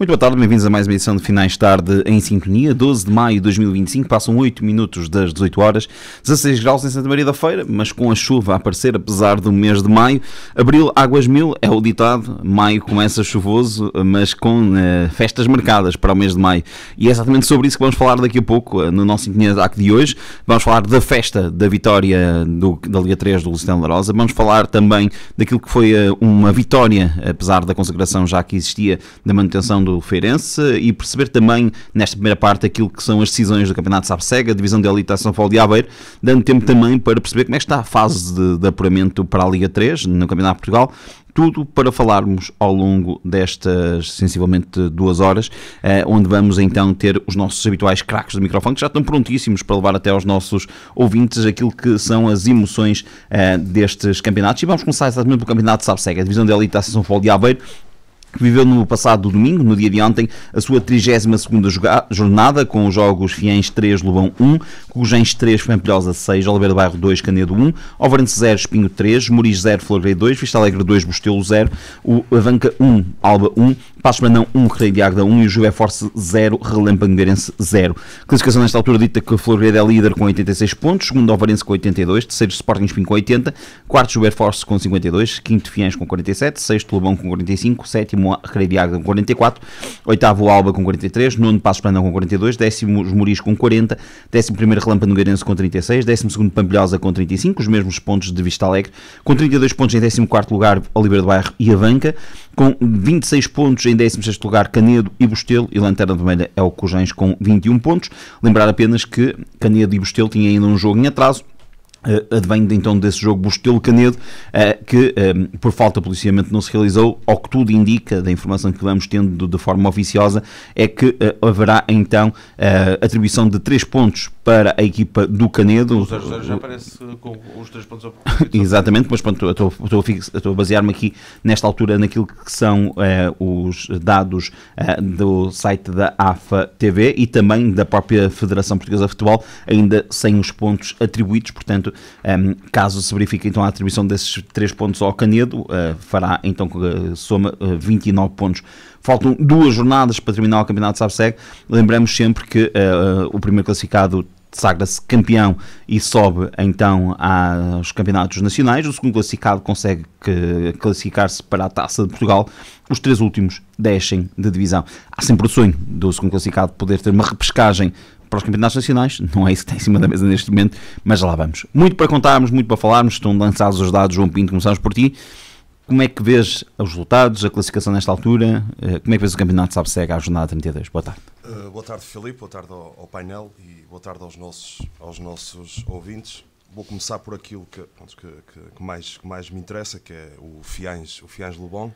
Muito boa tarde, bem-vindos a mais uma edição de Finais de Tarde em Sintonia, 12 de maio de 2025, passam 8 minutos das 18 horas, 16 graus em Santa Maria da Feira, mas com a chuva a aparecer apesar do mês de maio. Abril, águas mil, é o ditado, maio começa chuvoso, mas com festas marcadas para o mês de maio. E é exatamente sobre isso que vamos falar daqui a pouco no nosso Sintonia DAC de hoje. Vamos falar da festa da vitória da Liga 3 do Lusitano Larosa, vamos falar também daquilo que foi uma vitória, apesar da consagração já que existia, da manutenção do Feirense, e perceber também nesta primeira parte aquilo que são as decisões do Campeonato de Sabsega, a divisão de elite da São Paulo de Aveiro, dando tempo também para perceber como é que está a fase de apuramento para a Liga 3 no Campeonato de Portugal. Tudo para falarmos ao longo destas sensivelmente 2 horas, onde vamos então ter os nossos habituais craques do microfone, que já estão prontíssimos para levar até aos nossos ouvintes aquilo que são as emoções destes campeonatos. E vamos começar exatamente pelo Campeonato de Sabsega, a divisão de elite da São Paulo de Aveiro, que viveu no passado domingo, no dia de ontem, a sua 32ª jornada, com os jogos Fiães 3, Lobão 1, Cogães 3, Pampilhosa 6, Oliveira do Bairro 2, Canedo 1, Alvarense 0, Espinho 3, Moris 0, Florreio 2, Vista Alegre 2, Bostelo 0, o Avanca 1, Alba 1, Passos Brandão 1, Correio de Águeda 1 e o Juve Force 0, Relâmpago Beirense 0. Classificação nesta altura dita que o Florreio é líder com 86 pontos, segundo Alvarense com 82, terceiro Sporting Espinho com 80, quarto Juve Force com 52, quinto Fiães com 47, sexto Lobão com 45, sétimo Correio de Águeda com 44, oitavo Alba com 43, nono Passos Brandão com 42, décimo Moris com 40, décimo primeiro Relâmpago Beirense com 36, décimo segundo Pampilhosa com 35, os mesmos pontos de Vista Alegre, com 32 pontos em 14º lugar Oliveira do Bairro e Avanca, com 26 pontos em 16º lugar Canedo e Bostelo, e Lanterna Vermelha é o Cogães com 21 pontos. Lembrar apenas que Canedo e Bostelo tinham ainda um jogo em atraso, advém então desse jogo Bostelo-Canedo, que por falta de policiamento não se realizou. Ao que tudo indica, da informação que vamos tendo de forma oficiosa, é que haverá então atribuição de 3 pontos para a equipa do Canedo. O 0-0 já aparece com os 3 pontos. Exatamente, mas pronto, eu estou a basear-me aqui nesta altura naquilo que são os dados do site da AFA TV e também da própria Federação Portuguesa de Futebol, ainda sem os pontos atribuídos. Portanto, caso se verifique então a atribuição desses 3 pontos ao Canedo, fará então soma 29 pontos. Faltam 2 jornadas para terminar o Campeonato de Sabseg. Lembramos sempre que o primeiro classificado sagra-se campeão e sobe então aos campeonatos nacionais. O segundo classificado consegue classificar-se para a Taça de Portugal. Os 3 últimos descem de divisão. Há sempre o sonho do segundo classificado poder ter uma repescagem para os campeonatos nacionais. Não é isso que está em cima da mesa neste momento, mas já lá vamos. Muito para contarmos, muito para falarmos. Estão lançados os dados. João Pinto, começamos por ti. Como é que vês os resultados, a classificação nesta altura? Como é que vês o campeonato de Sabsega à jornada 32? Boa tarde. Boa tarde, Filipe. Boa tarde ao painel e boa tarde aos nossos ouvintes. Vou começar por aquilo que mais me interessa, que é o Fiães Lobão.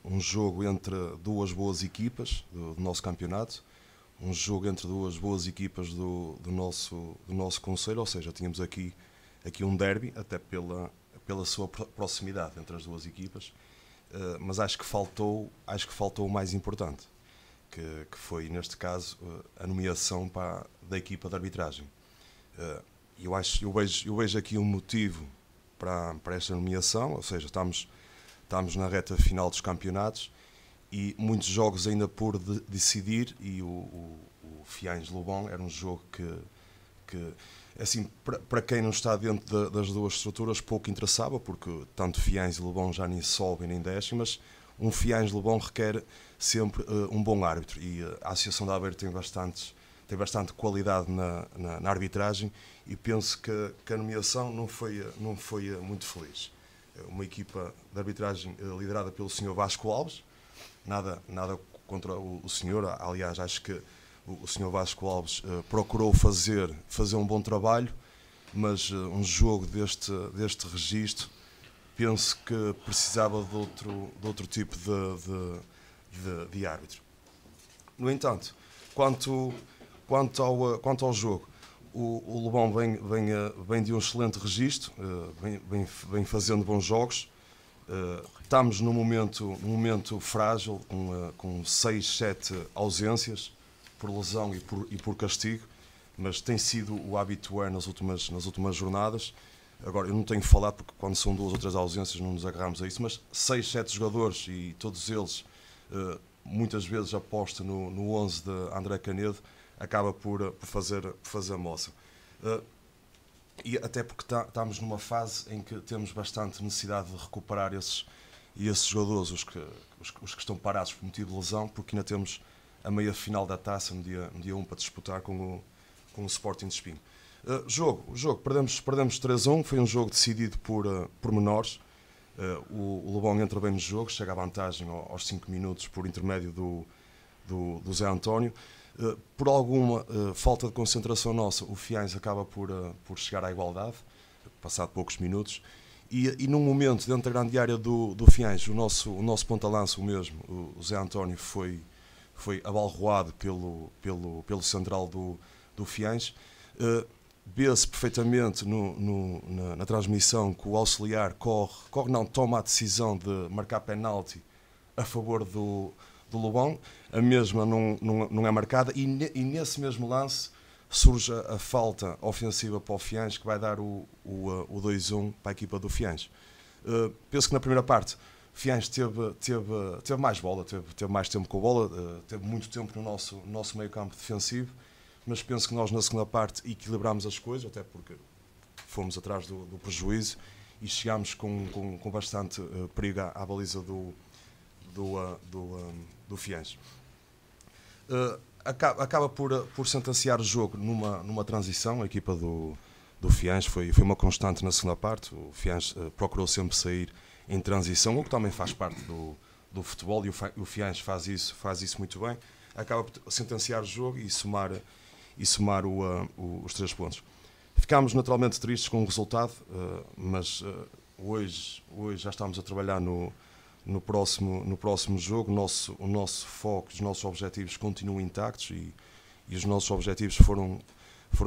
Um jogo entre 2 boas equipas do nosso campeonato. Um jogo entre 2 boas equipas do nosso concelho, ou seja, tínhamos aqui um derby, até pela sua proximidade entre as 2 equipas, mas acho que faltou o mais importante, que foi, neste caso, a nomeação da equipa de arbitragem. Eu vejo aqui um motivo para esta nomeação, ou seja, estamos na reta final dos campeonatos e muitos jogos ainda por decidir, e o Fiães Lobão era um jogo que assim, para quem não está dentro das 2 estruturas, pouco interessava, porque tanto Fiães e Lobão já nem sobem nem descem, mas um Fiães Lobão requer sempre um bom árbitro, e a Associação de Aveiro tem bastante qualidade na arbitragem, e penso que a nomeação não foi muito feliz. Uma equipa de arbitragem liderada pelo Sr. Vasco Alves, nada contra o senhor, aliás, acho que o Sr. Vasco Alves procurou fazer um bom trabalho, mas um jogo deste registro, penso que precisava de outro tipo de árbitro. No entanto, quanto ao jogo, o Lobão vem de um excelente registro, vem fazendo bons jogos. Estamos num momento frágil, com 6, 7 ausências por lesão e por castigo, mas tem sido o habitué nas últimas jornadas. Agora, eu não tenho que falar, porque quando são 2 ou 3 ausências não nos agarramos a isso, mas 6, 7 jogadores, e todos eles muitas vezes aposta no 11 de André Canedo, acaba por fazer moça. E até porque estamos numa fase em que temos bastante necessidade de recuperar esses jogadores, os que estão parados por motivo de lesão, porque ainda temos a meia final da taça no dia 1 para disputar com o Sporting de Espinho. O jogo perdemos 3-1, foi um jogo decidido por menores. O Lobão entra bem no jogo, chega à vantagem aos 5 minutos por intermédio do Zé António. Por alguma falta de concentração nossa, o Fiães acaba por chegar à igualdade, passado poucos minutos, e num momento dentro da grande área do Fiães, o nosso ponta-lança, o mesmo, o Zé António, foi abalroado pelo central do Fiães. Vê-se perfeitamente na transmissão que o auxiliar toma a decisão de marcar penalti a favor do Lobão. A mesma não é marcada e nesse mesmo lance surge a falta ofensiva para o Fiães, que vai dar o 2-1 para a equipa do Fiães. Penso que na primeira parte o Fiães teve mais bola, teve mais tempo com a bola, teve muito tempo no nosso meio campo defensivo, mas penso que nós na segunda parte equilibramos as coisas, até porque fomos atrás do prejuízo e chegámos com bastante perigo à baliza do Fiães. Acaba por sentenciar o jogo numa transição. A equipa do Fiães foi uma constante na segunda parte. O Fiães procurou sempre sair em transição, o que também faz parte do futebol, e o Fiães faz isso muito bem. Acaba por sentenciar o jogo e somar os 3 pontos. Ficámos naturalmente tristes com o resultado, mas hoje já estamos a trabalhar no próximo jogo. O nosso foco, os nossos objetivos continuam intactos e os nossos objetivos foram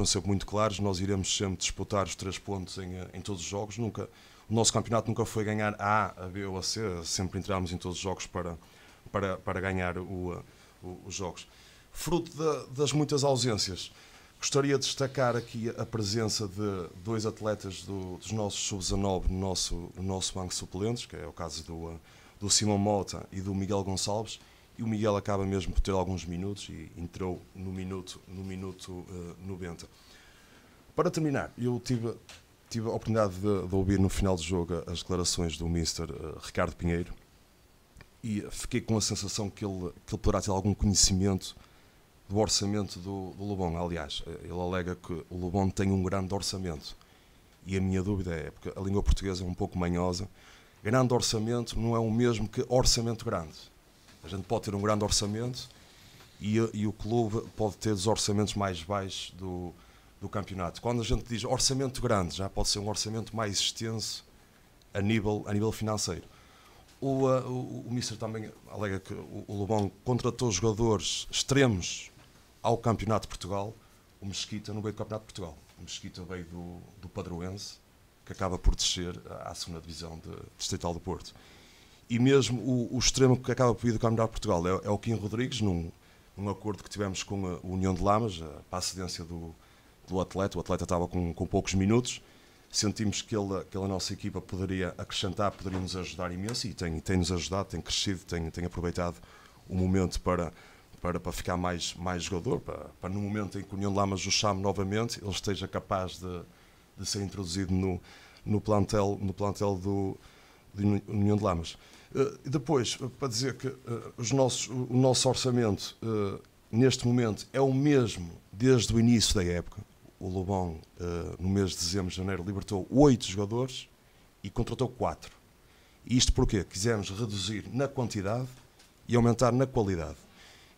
sempre muito claros. Nós iremos sempre disputar os 3 pontos em todos os jogos. O nosso campeonato nunca foi ganhar a B ou a C, sempre entramos em todos os jogos para ganhar os jogos. Fruto das muitas ausências, gostaria de destacar aqui a presença de 2 atletas dos nossos sub-19 no nosso banco de suplentes, que é o caso do Simão Mota e do Miguel Gonçalves, e o Miguel acaba mesmo por ter alguns minutos e entrou no minuto 90. Para terminar, eu tive a oportunidade de ouvir no final do jogo as declarações do Mr. Ricardo Pinheiro e fiquei com a sensação que ele poderá ter algum conhecimento do orçamento do Lobão. Aliás, ele alega que o Lobão tem um grande orçamento. E a minha dúvida é, porque a língua portuguesa é um pouco manhosa, grande orçamento não é o mesmo que orçamento grande. A gente pode ter um grande orçamento e o clube pode ter os orçamentos mais baixos do campeonato. Quando a gente diz orçamento grande, já pode ser um orçamento mais extenso a nível financeiro. O Mister também alega que o Lobão contratou jogadores extremos ao Campeonato de Portugal. O Mesquita não veio do Campeonato de Portugal. O Mesquita veio do Padroense, que acaba por descer à segunda divisão distrital do Porto. E mesmo o extremo que acaba por vir do Campeonato de Portugal é o Kim Rodrigues, num acordo que tivemos com a União de Lamas, para a cedência do atleta. O atleta estava com poucos minutos. Sentimos que a nossa equipa poderia acrescentar, poderia nos ajudar imenso, e tem-nos ajudado, tem crescido, tem aproveitado o momento para ficar mais jogador, para no momento em que o União de Lamas o chame novamente, ele esteja capaz de ser introduzido no plantel do União de Lamas. Depois, para dizer que o nosso orçamento neste momento é o mesmo desde o início da época. O Lobão, no mês de dezembro, janeiro, libertou 8 jogadores e contratou 4. E isto porque quisemos reduzir na quantidade e aumentar na qualidade.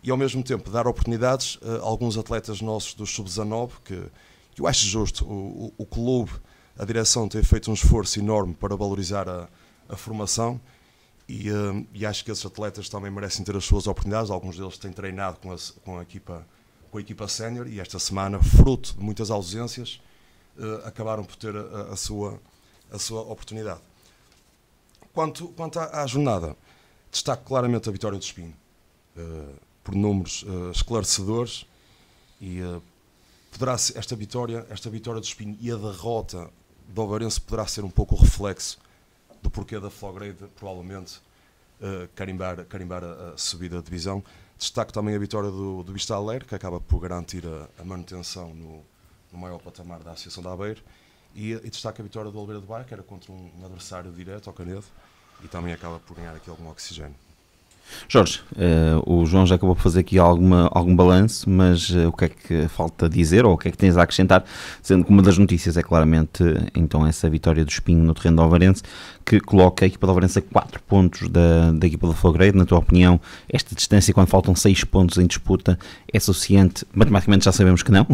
E ao mesmo tempo dar oportunidades a alguns atletas nossos do sub-19, que eu acho justo. O clube, a direção, tem feito um esforço enorme para valorizar a formação e acho que esses atletas também merecem ter as suas oportunidades. Alguns deles têm treinado com a equipa sénior e esta semana, fruto de muitas ausências, acabaram por ter a sua oportunidade. Quanto à jornada, destaco claramente a vitória do Espinho, por números esclarecedores, e poderá ser esta vitória do Espinho e a derrota do Ovarense poderá ser um pouco o reflexo do porquê da Flograde provavelmente carimbar a subida da divisão. Destaco também a vitória do Vista Alegre, que acaba por garantir a manutenção no maior patamar da Associação de Aveiro, e destaco a vitória do Oliveira de Baia, que era contra um adversário direto, ao Canedo, e também acaba por ganhar aqui algum oxigênio. Jorge, o João já acabou por fazer aqui algum balanço, mas o que é que falta dizer, ou o que é que tens a acrescentar, sendo que uma das notícias é claramente então essa vitória do Espinho no terreno do Alvarense, que coloca a equipa do Alvarense a 4 pontos da equipa do Flagreiro. Na tua opinião, esta distância, quando faltam 6 pontos em disputa, é suficiente? Matematicamente já sabemos que não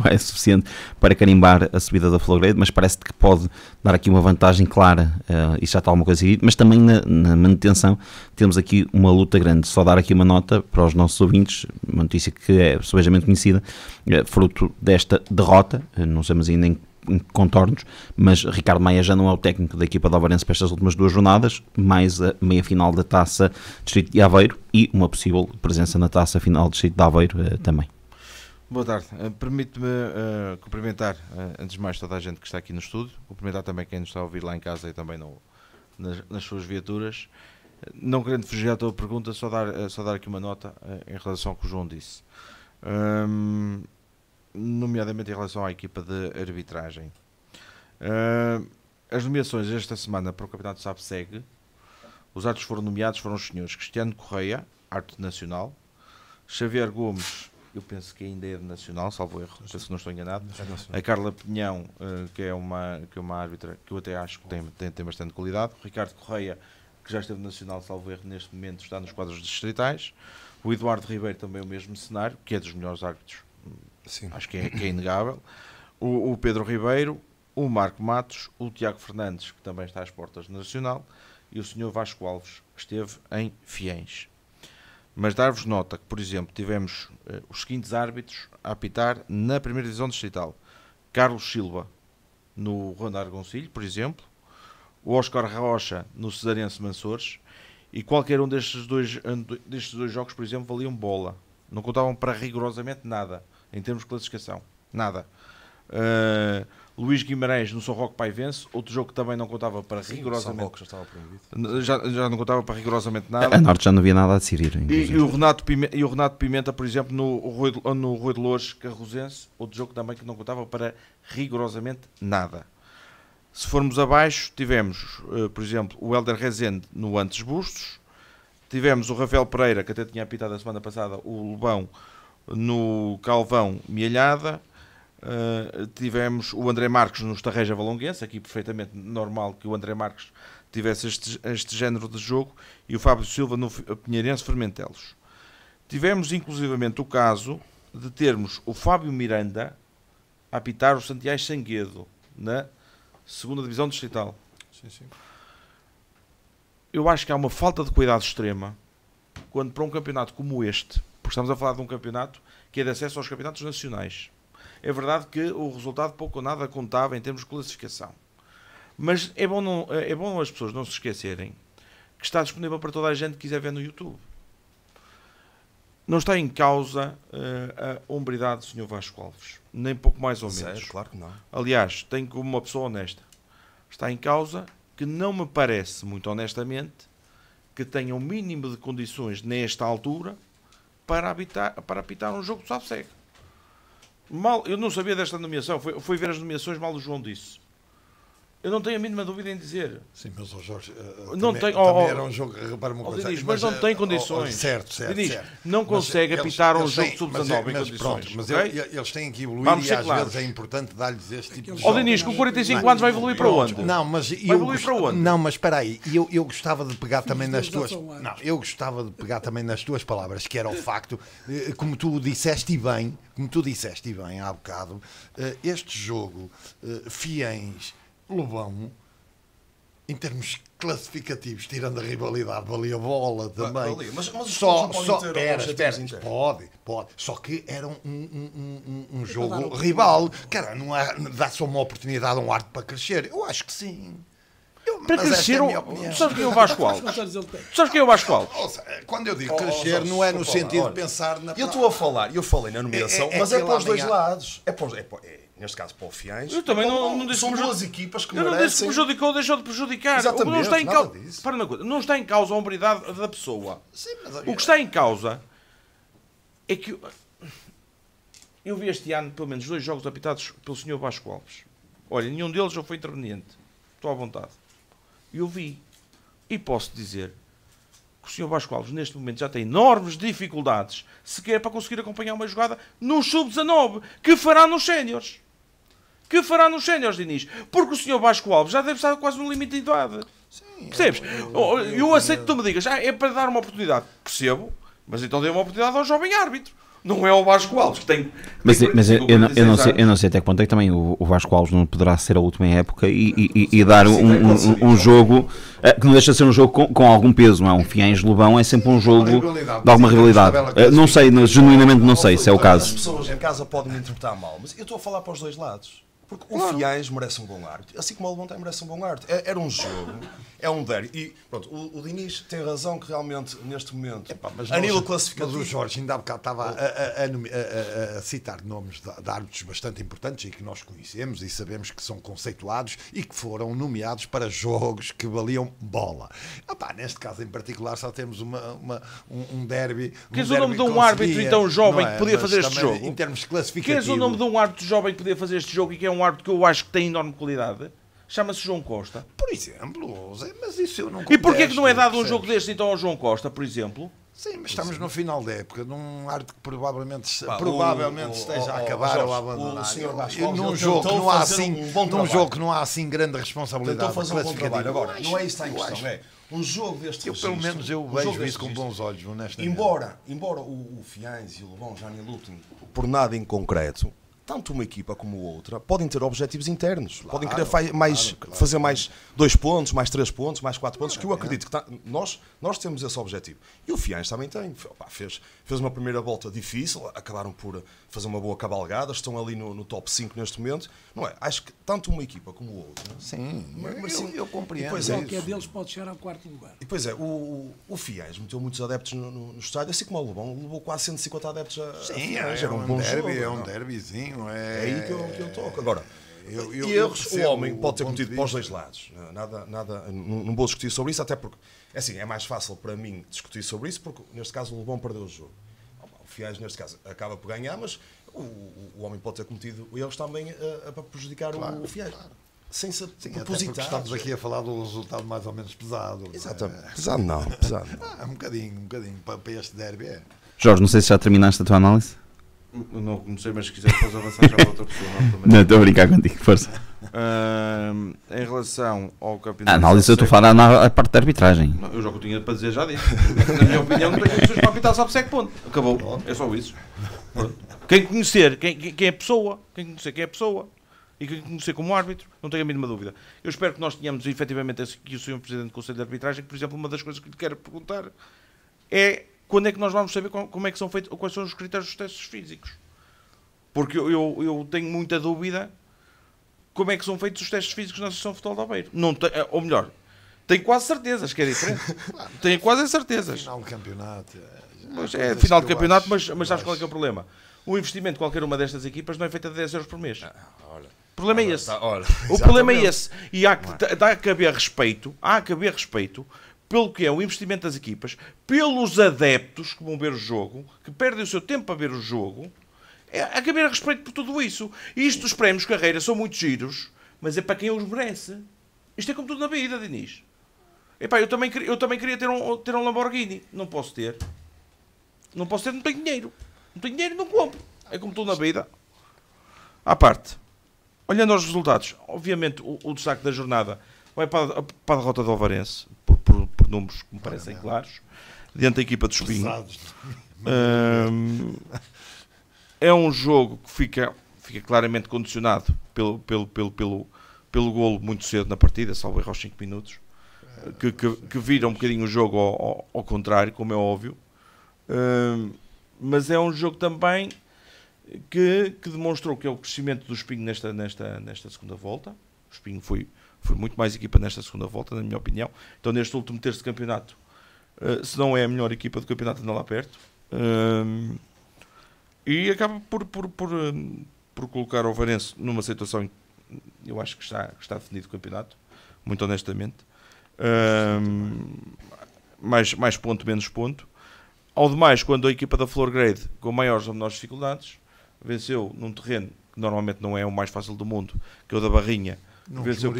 é suficiente para carimbar a subida do Flagreiro, mas parece que pode dar aqui uma vantagem clara, isto já está alguma coisa aí, mas também na manutenção temos aqui uma luta grande. Só dar aqui uma nota para os nossos ouvintes, uma notícia que é subejamente conhecida, fruto desta derrota, não sabemos ainda em contornos, mas Ricardo Maia já não é o técnico da equipa de Alvarense para estas últimas 2 jornadas, mais a meia-final da Taça Distrito de Aveiro e uma possível presença na Taça Final Distrito de Aveiro também. Boa tarde. Permite-me cumprimentar, antes de mais, toda a gente que está aqui no estúdio, cumprimentar também quem nos está a ouvir lá em casa e também nas suas viaturas. Não querendo fugir à tua pergunta, só dar aqui uma nota em relação ao que o João disse. Nomeadamente em relação à equipa de arbitragem. As nomeações esta semana para o Campeonato SAP-SEG, os árbitros foram nomeados, foram os senhores Cristiano Correia, árbitro nacional, Xavier Gomes, eu penso que ainda é de nacional, salvo erro, penso que não estou enganado, a Carla Pinhão, que é uma árbitra que eu até acho que tem bastante qualidade, o Ricardo Correia, que já esteve nacional, salvo erro, neste momento está nos quadros distritais, o Eduardo Ribeiro também o mesmo cenário, que é dos melhores árbitros. Sim. Acho que é inegável. O Pedro Ribeiro, o Marco Matos, o Tiago Fernandes, que também está às portas do Nacional, e o Sr. Vasco Alves, que esteve em Fiens. Mas dar-vos nota que, por exemplo, tivemos os seguintes árbitros a apitar na primeira divisão distrital. Carlos Silva, no Ronda Argoncilho, por exemplo, o Óscar Rocha, no Cesarense Mansores, e qualquer um destes dois jogos, por exemplo, valiam bola. Não contavam para rigorosamente nada, em termos de classificação. Nada. Luís Guimarães no São Roque Paivense, outro jogo que também não contava para rigorosamente... São Roque já estava proibido. Já não contava para rigorosamente nada. A Norte já não havia nada a decidir. E o Renato Pimenta, por exemplo, no Rui de Loures Carrozense, outro jogo também que não contava para rigorosamente nada. Se formos abaixo, tivemos, por exemplo, o Hélder Rezende no Antes Bustos, tivemos o Rafael Pereira, que até tinha apitado a semana passada, o Lobão no Calvão Mielhada, tivemos o André Marques no Estarreja Valonguense, aqui perfeitamente normal que o André Marques tivesse este género de jogo, e o Fábio Silva no Pinheirense Fermentelos. Tivemos inclusivamente o caso de termos o Fábio Miranda a apitar o Santiago Sanguedo na segunda divisão distrital. Sim. Eu acho que há uma falta de cuidado extrema quando para um campeonato como este, porque estamos a falar de um campeonato que é de acesso aos campeonatos nacionais. É verdade que o resultado pouco ou nada contava em termos de classificação. Mas é bom as pessoas não se esquecerem que está disponível para toda a gente que quiser ver no YouTube. Não está em causa a hombridade do Sr. Vasco Alves, nem pouco mais ou menos. Claro que não. Aliás, tenho como uma pessoa honesta. Está em causa que não me parece, muito honestamente, que tenha o mínimo de condições nesta altura para apitar um jogo de SAP-SEG. Mal, eu não sabia desta nomeação, fui ver as nomeações, mal o João disse. Eu não tenho a mínima dúvida em dizer. Sim, mas o Jorge não também, tem, também era um jogo, repara uma coisa. Dinis, mas não tem condições. Certo. Dinis, não consegue apitar um jogo de sub-19 em condições. Pronto, mas okay? Eles têm que evoluir e às vezes é importante dar-lhes este tipo de jogo. Dinis, com 45 anos vai evoluir para onde? Não, mas vai evoluir para onde? Não, mas espera aí, eu gostava de pegar também nas tuas... Não, eu gostava de pegar também nas tuas palavras, que era o facto, como tu disseste bem há bocado, este jogo, Fiens, Lobão, em termos classificativos, tirando a rivalidade, valia bola também. Mas pode. Só que era um jogo rival. Cara, não dá-se uma oportunidade a um árbitro para crescer. Eu acho que sim. Para crescer, tu sabes quem é o Vasco Alves? Tu sabes quem é o Vasco Alves? Quando eu digo crescer, não é no sentido de pensar na... Eu estou a falar, eu falei na nomeação, mas é para os dois lados. neste caso para o Fiães. Eu também não disse são duas equipas que eu merecem... não disse que prejudicou, deixou de prejudicar. Exatamente, não está em nada disso. Para uma coisa, não está em causa a hombridade da pessoa. Sim, mas, O que está em causa é que eu vi este ano pelo menos 2 jogos apitados pelo Sr. Vasco Alves. Olha, nenhum deles já foi interveniente. Estou à vontade. Eu vi. E posso dizer que o Sr. Vasco Alves neste momento já tem enormes dificuldades sequer para conseguir acompanhar uma jogada no Sub-19, que fará nos séniores. Que fará nos séniores, Diniz. Porque o Sr. Vasco Alves já deve estar quase no limite de idade. Sim, percebes? Eu aceito que tu me digas, é para dar uma oportunidade. Percebo, mas então dê uma oportunidade ao jovem árbitro. Não é o Vasco Alves que tem... Mas eu não sei até que ponto é que também o Vasco Alves não poderá ser a última época e dar um jogo que não deixa de ser um jogo com algum peso, não é? Um Fiães-Lobão é sempre um jogo de alguma rivalidade. Não sei, genuinamente não sei se é o caso. As pessoas em casa podem me interpretar mal, mas eu estou a falar para os dois lados. Porque o Fiães merece um bom árbitro, assim como o Lobão merece um bom árbitro. Era um jogo, é um derby. E pronto, o Diniz tem razão que realmente, neste momento, a nível classificativo... Mas o Jorge ainda há bocado estava a citar nomes de árbitros bastante importantes e que nós conhecemos e sabemos que são conceituados e que foram nomeados para jogos que valiam bola. Neste caso em particular só temos um derby... Queres o nome de um árbitro então jovem que podia fazer este jogo? Em termos classificativos... Queres o nome de um árbitro jovem que podia fazer este jogo e que é um árbitro que eu acho que tem enorme qualidade? Chama-se João Costa. Por exemplo, mas isso eu não contesto. E porquê que não é dado um jogo deste então ao João Costa, por exemplo? Sim, mas estamos no final da época, num árbitro que provavelmente esteja a acabar ou a abandonar. Num jogo que não há assim grande responsabilidade. Tentou fazer um bom trabalho. Agora, não é isso que está em questão, é um jogo deste registro. Pelo menos eu vejo isso com bons olhos, honestamente. Embora o Fiães e o Lobão já nem lutem por nada em concreto, tanto uma equipa como outra podem ter objetivos internos. Podem querer fazer mais 2 pontos, mais 3 pontos, mais 4 pontos, que eu acredito que nós temos esse objetivo. E o Fiães também tem. Fez uma primeira volta difícil, acabaram por fazer uma boa cabalgada, estão ali no top 5 neste momento. Não é? Acho que tanto uma equipa como outra... Sim, eu compreendo. Qualquer deles pode chegar ao 4º lugar. E pois é, o Fiães meteu muitos adeptos no estádio, assim como o Lobão, levou quase 150 adeptos a Fiães. Era um bom derby, é um derbyzinho. É aí que eu toco. Agora, erros o homem pode ter cometido para os dois lados. Não vou discutir sobre isso, até porque é mais fácil para mim discutir sobre isso, porque neste caso o Lobão perdeu o jogo. O Fiães, neste caso, acaba por ganhar, mas o homem pode ter cometido erros também para prejudicar o Fiães. Sem ser proposital. Estamos aqui a falar do resultado mais ou menos pesado. Exatamente. Pesado não. Um bocadinho para este derby. Jorge, não sei se já terminaste a tua análise. Não sei, mas se quiser depois avançar já para outra pessoa. Não, estou a brincar contigo, força. Em relação ao campeonato... A análise, eu estou a falar na parte da arbitragem. Não, eu já que eu tinha para dizer já disse. Na minha opinião, não tenho pessoas para apitar, sabe se é que ponto. Acabou. É só isso. Quem conhecer quem é a pessoa, e quem conhecer como árbitro, não tenho a mínima dúvida. Eu espero que nós tenhamos efetivamente aqui o Sr. Presidente do Conselho de Arbitragem, que, por exemplo, uma das coisas que lhe quero perguntar é quando é que nós vamos saber como é que são feitos, quais são os critérios dos testes físicos. Porque eu tenho muita dúvida como é que são feitos os testes físicos na Associação de Futebol de Aveiro. Ou melhor, tenho quase certezas que é diferente. Tenho quase certezas. Final de campeonato. Final de campeonato, mas sabes qual é que é o problema? O investimento de qualquer uma destas equipas não é feito a 10 euros por mês. O problema é esse. O problema é esse. E há que haver respeito, pelo que é o investimento das equipas, pelos adeptos que vão ver o jogo, que perdem o seu tempo para ver o jogo. Há que haver respeito por tudo isso. E isto dos prémios de carreira são muito giros, mas é para quem os merece. Isto é como tudo na vida, Diniz. Eu também queria ter um Lamborghini. Não posso ter. Não tenho dinheiro. Não tenho dinheiro, não compro. É como tudo na vida. À parte, olhando aos resultados, obviamente o destaque da jornada vai para a derrota do Alvarense, por números que me parecem claros, diante da equipa do Espinho. É um jogo que fica claramente condicionado pelo golo muito cedo na partida, salvo erro aos 5 minutos, que vira um bocadinho o jogo ao contrário, como é óbvio. Mas é um jogo também que demonstrou que é o crescimento do Espinho nesta segunda volta. O Espinho foi muito mais equipa nesta segunda volta, na minha opinião. Então, neste último terço de campeonato, se não é a melhor equipa do campeonato, anda lá perto. E acaba por por colocar o Varense numa situação em que eu acho que está definido o campeonato, muito honestamente. Mais ponto, menos ponto. Ao demais, quando a equipa da Florgrade, com maiores ou menores dificuldades, venceu num terreno que normalmente não é o mais fácil do mundo, que é o da Barrinha, venceu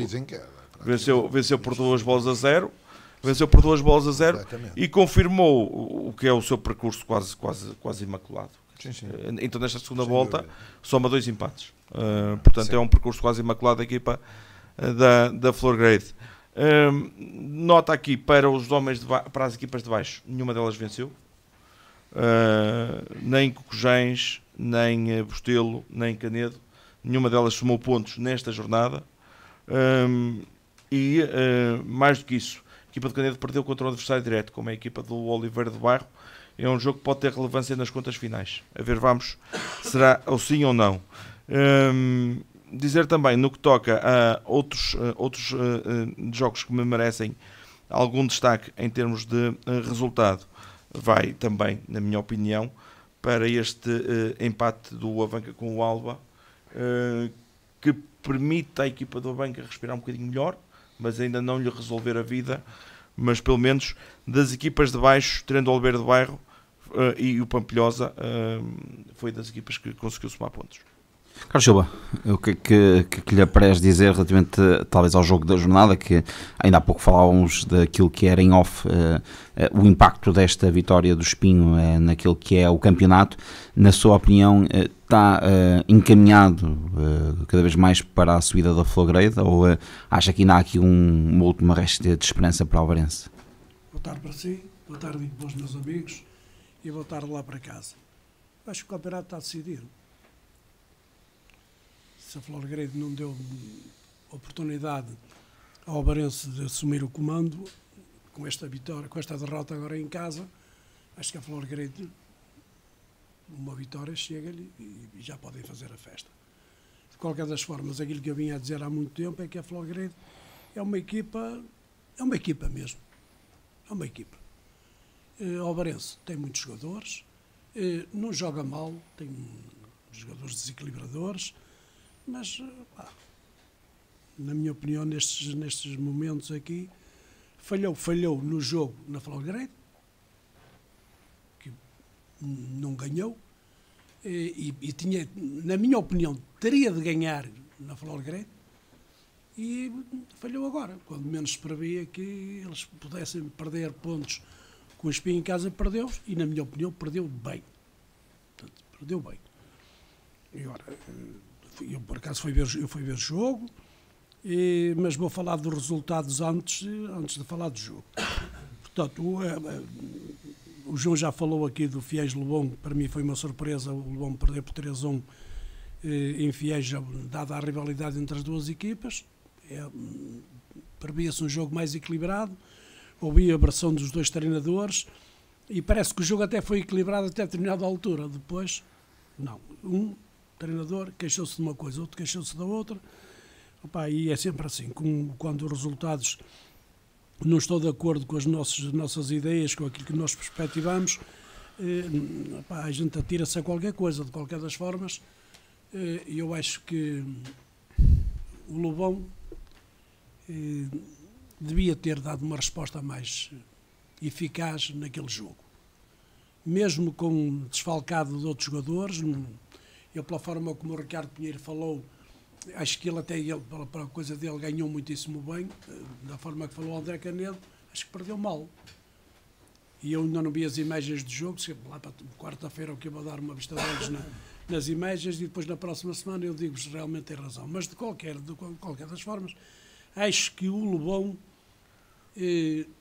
por 2-0, e confirmou o que é o seu percurso quase imaculado. Sim. Então nesta segunda volta soma 2 empates. Portanto, é um percurso quase imaculado da equipa da Florgrade. Nota aqui para os homens para as equipas de baixo, nenhuma delas venceu. Nem Cocujães, nem Bostelo, nem Canedo, nenhuma delas somou pontos nesta jornada. Mais do que isso, a equipa de Canedo perdeu contra um adversário direto, como é a equipa do Oliveira do Bairro. É um jogo que pode ter relevância nas contas finais. A ver, será ou sim ou não. Dizer também, no que toca a outros jogos que me merecem algum destaque em termos de resultado, vai também, na minha opinião, para este empate do Avanca com o Alba, que permite à equipa do Avanca respirar um bocadinho melhor, mas ainda não lhe resolver a vida. Mas pelo menos das equipas de baixo, tirando o Oliveira do Bairro e o Pampilhosa, foi das equipas que conseguiu somar pontos. Carlos Silva, o que lhe apraz dizer relativamente talvez ao jogo da jornada, que ainda há pouco falávamos daquilo que era em off, o impacto desta vitória do Espinho naquilo que é o campeonato. Na sua opinião, está encaminhado cada vez mais para a subida da Florgrade, ou acha que ainda há aqui uma última resta de esperança para o Alvarense? Boa tarde para si, boa tarde para os meus amigos e boa tarde lá para casa. Acho que o campeonato está decidido. Se a Florgrade não deu oportunidade ao Alvarense de assumir o comando, com esta vitória, com esta derrota agora em casa, acho que a Florgrade, uma vitória chega-lhe e já podem fazer a festa. De qualquer das formas, aquilo que eu vinha a dizer há muito tempo é que a Florgrade é uma equipa mesmo. É uma equipa. O Alvarense tem muitos jogadores, não joga mal, tem jogadores desequilibradores, mas, na minha opinião, nestes momentos aqui, falhou no jogo na Florgrade, que não ganhou, e tinha, na minha opinião, teria de ganhar na Florgrade, e falhou agora, quando menos se previa que eles pudessem perder pontos com o Espinho em casa, perdeu-os, e na minha opinião, perdeu bem. Portanto, perdeu bem. E agora, eu por acaso fui ver o jogo, mas vou falar dos resultados antes de falar do jogo. Portanto, o João já falou aqui do Fiéis-Lobão, para mim foi uma surpresa o Lobão perder por 3-1 em Fiéis, dada a rivalidade entre as duas equipas. Previa-se um jogo mais equilibrado, ouvi a versão dos dois treinadores e parece que o jogo até foi equilibrado até determinada altura. Depois, não. Um treinador queixou-se de uma coisa, outro queixou-se da outra. Opa, e é sempre assim, quando os resultados não estão de acordo com as nossas ideias, com aquilo que nós perspectivamos, a gente atira-se a qualquer coisa. De qualquer das formas, eu acho que o Lobão devia ter dado uma resposta mais eficaz naquele jogo. Mesmo com desfalcado de outros jogadores, eu, pela forma como o Ricardo Pinheiro falou, acho que ele pela coisa dele, ganhou muitíssimo bem. Da forma que falou o André Canedo, acho que perdeu mal. E eu ainda não vi as imagens do jogo, lá para quarta-feira, que eu vou dar uma vista de olhos nas imagens, e depois na próxima semana eu digo-vos realmente tem razão. Mas de qualquer das formas, acho que o Lobão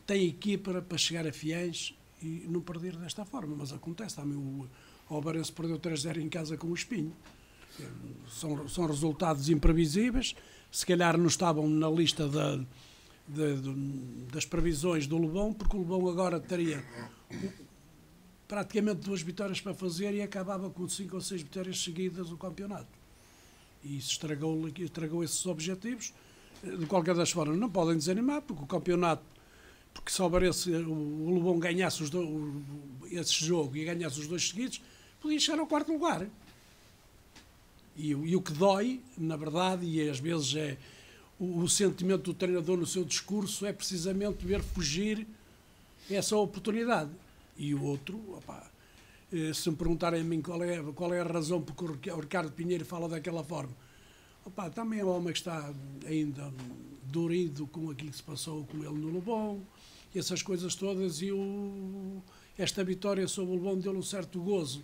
tem equipa para chegar a Fiéis e não perder desta forma, mas acontece também. O Alvarense perdeu 3-0 em casa com o Espinho. São resultados imprevisíveis, se calhar não estavam na lista das previsões do Lobão, porque o Lobão agora teria praticamente 2 vitórias para fazer e acabava com 5 ou 6 vitórias seguidas no campeonato. E isso estragou esses objetivos. De qualquer das formas, não podem desanimar, porque o campeonato, porque se o Lobão ganhasse esse jogo e ganhasse os 2 seguidos, podia chegar ao 4º lugar. E o que dói, na verdade, e às vezes é o sentimento do treinador no seu discurso, é precisamente ver fugir essa oportunidade. E o outro, se me perguntarem a mim qual é a razão porque o Ricardo Pinheiro fala daquela forma, também é um homem que está ainda dorido com aquilo que se passou com ele no Lobão, essas coisas todas, e esta vitória sobre o Lobão deu-lhe um certo gozo.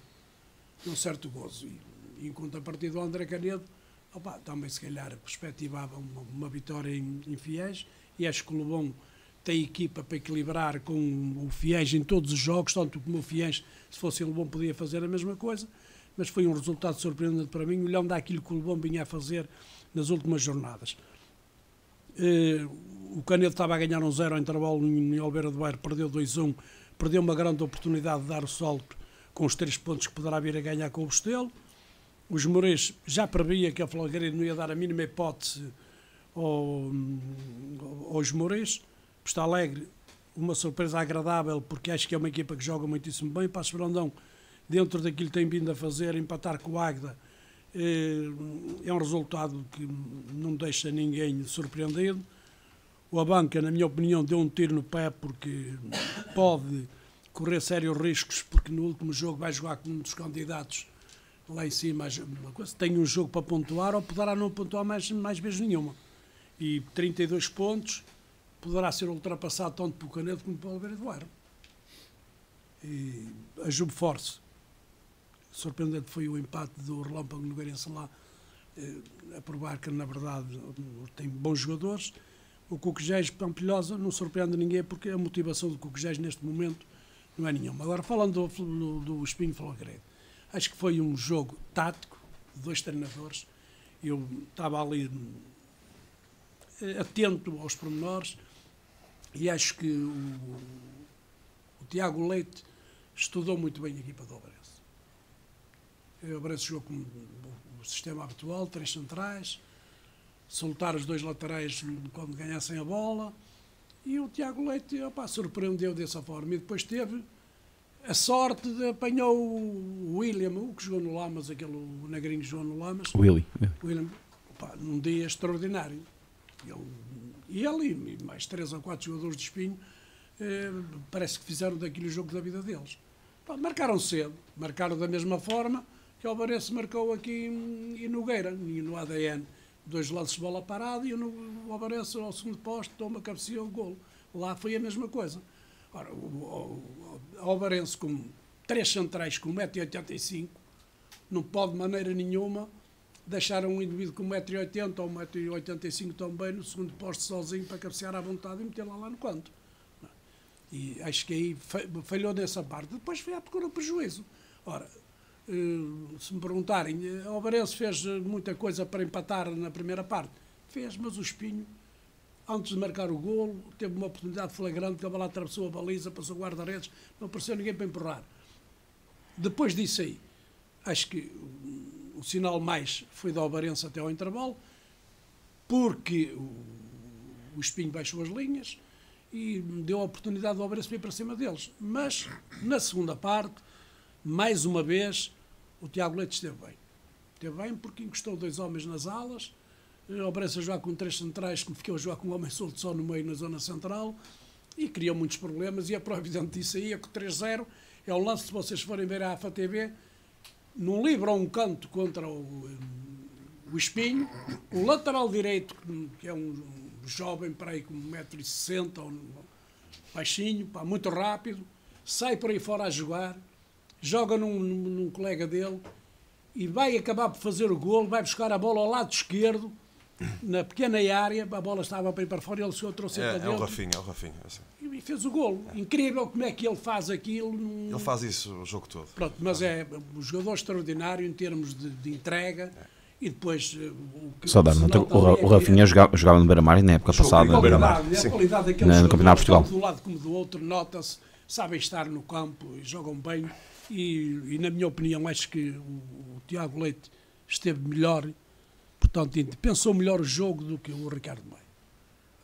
E em contrapartida do André Canedo, também se calhar perspectivava uma vitória em Fiéis, e acho que o Lobão tem equipa para equilibrar com o Fiéis em todos os jogos, tanto como o Fiéis, se fosse o Lobão, podia fazer a mesma coisa, mas foi um resultado surpreendente para mim, olhando àquilo que o Lobão vinha a fazer nas últimas jornadas. O Canedo estava a ganhar 1-0 ao intervalo em Oliveira do Bairro, perdeu 2-1, perdeu uma grande oportunidade de dar o salto com os 3 pontos que poderá vir a ganhar com o Bostelo. Os Moreiros já previa que a Florgueira não ia dar a mínima hipótese aos Moreiros. Posto Alegre, uma surpresa agradável, porque acho que é uma equipa que joga muitíssimo bem. Paços de Brandão, dentro daquilo que tem vindo a fazer, empatar com o Águeda, é um resultado que não deixa ninguém surpreendido. O Abanca, na minha opinião, deu um tiro no pé, porque pode correr sérios riscos, porque no último jogo vai jogar com um dos candidatos lá em cima. Tem um jogo para pontuar, ou poderá não pontuar mais vezes nenhuma. E 32 pontos poderá ser ultrapassado tanto pelo Canedo como pelo Oliveira do Bairro. E a Jube Force, surpreendente foi o empate do Relâmpago Nogueirense lá, a provar que, na verdade, tem bons jogadores. O Coquejés Pampilhosa não surpreende ninguém, porque a motivação do Coquejés neste momento não é nenhuma. Agora, falando do Espinho Florgueiro, acho que foi um jogo tático de 2 treinadores. Eu estava ali atento aos pormenores, e acho que o Tiago Leite estudou muito bem a equipa do Obarense. O Obarense jogou com o sistema habitual, 3 centrais, soltar os 2 laterais quando ganhassem a bola, e o Tiago Leite surpreendeu dessa forma. E depois teve a sorte de apanhar o William, o que jogou no Lamas, o negrinho que jogou no Lamas. William, num dia extraordinário. Ele e mais 3 ou 4 jogadores de Espinho parece que fizeram daquilo o jogo da vida deles. Marcaram cedo, marcaram da mesma forma que o Obarense marcou aqui em Nogueira, no ADN. 2 lances de bola parada, e o Obarense ao segundo posto toma, cabeceia o golo. Lá foi a mesma coisa. Ora, o Obarense com 3 centrais com 1,85 m, não pode de maneira nenhuma deixar um indivíduo com 1,80 m ou 1,85 m também no segundo posto sozinho para cabecear à vontade e meter lá no canto. E acho que aí falhou nessa parte. Depois foi à procura do prejuízo. Ora, se me perguntarem, o Obarense fez muita coisa para empatar na primeira parte. Fez, mas o Espinho, antes de marcar o golo, teve uma oportunidade flagrante, que a bola atravessou a baliza, passou o guarda-redes, não apareceu ninguém para empurrar. Depois disso aí, acho que o sinal mais foi do Obarense até ao intervalo, porque o Espinho baixou as linhas e deu a oportunidade do Obarense vir para cima deles. Mas, na segunda parte, mais uma vez, o Tiago Leite esteve bem. Esteve bem porque encostou 2 homens nas alas, o Obarense a jogar com 3 centrais, que ficou a jogar com um homem solto só no meio, na zona central, e criou muitos problemas, e a prova evidente disso aí é que o 3-0 é o lance, se vocês forem ver a AFA TV, num livre a um canto contra o Espinho, o lateral direito, que é um jovem para aí com 1,60 m, baixinho, muito rápido, sai por aí fora a jogar, joga num colega dele e vai acabar por fazer o golo, vai buscar a bola ao lado esquerdo, na pequena área, a bola estava para ir para fora, ele trouxe para dentro. É o Rafinha. E fez o golo. Incrível como é que ele faz aquilo. Ele faz isso o jogo todo. Pronto, mas é um jogador extraordinário em termos de entrega. E depois só dar o Rafinha jogava no Beira-Mar na época passada. A qualidade daqueles no Campeonato de Portugal. Tanto de um lado como do outro, nota-se, sabem estar no campo e jogam bem. E na minha opinião, acho que o Tiago Leite esteve melhor, portanto, pensou melhor o jogo do que o Ricardo Meio.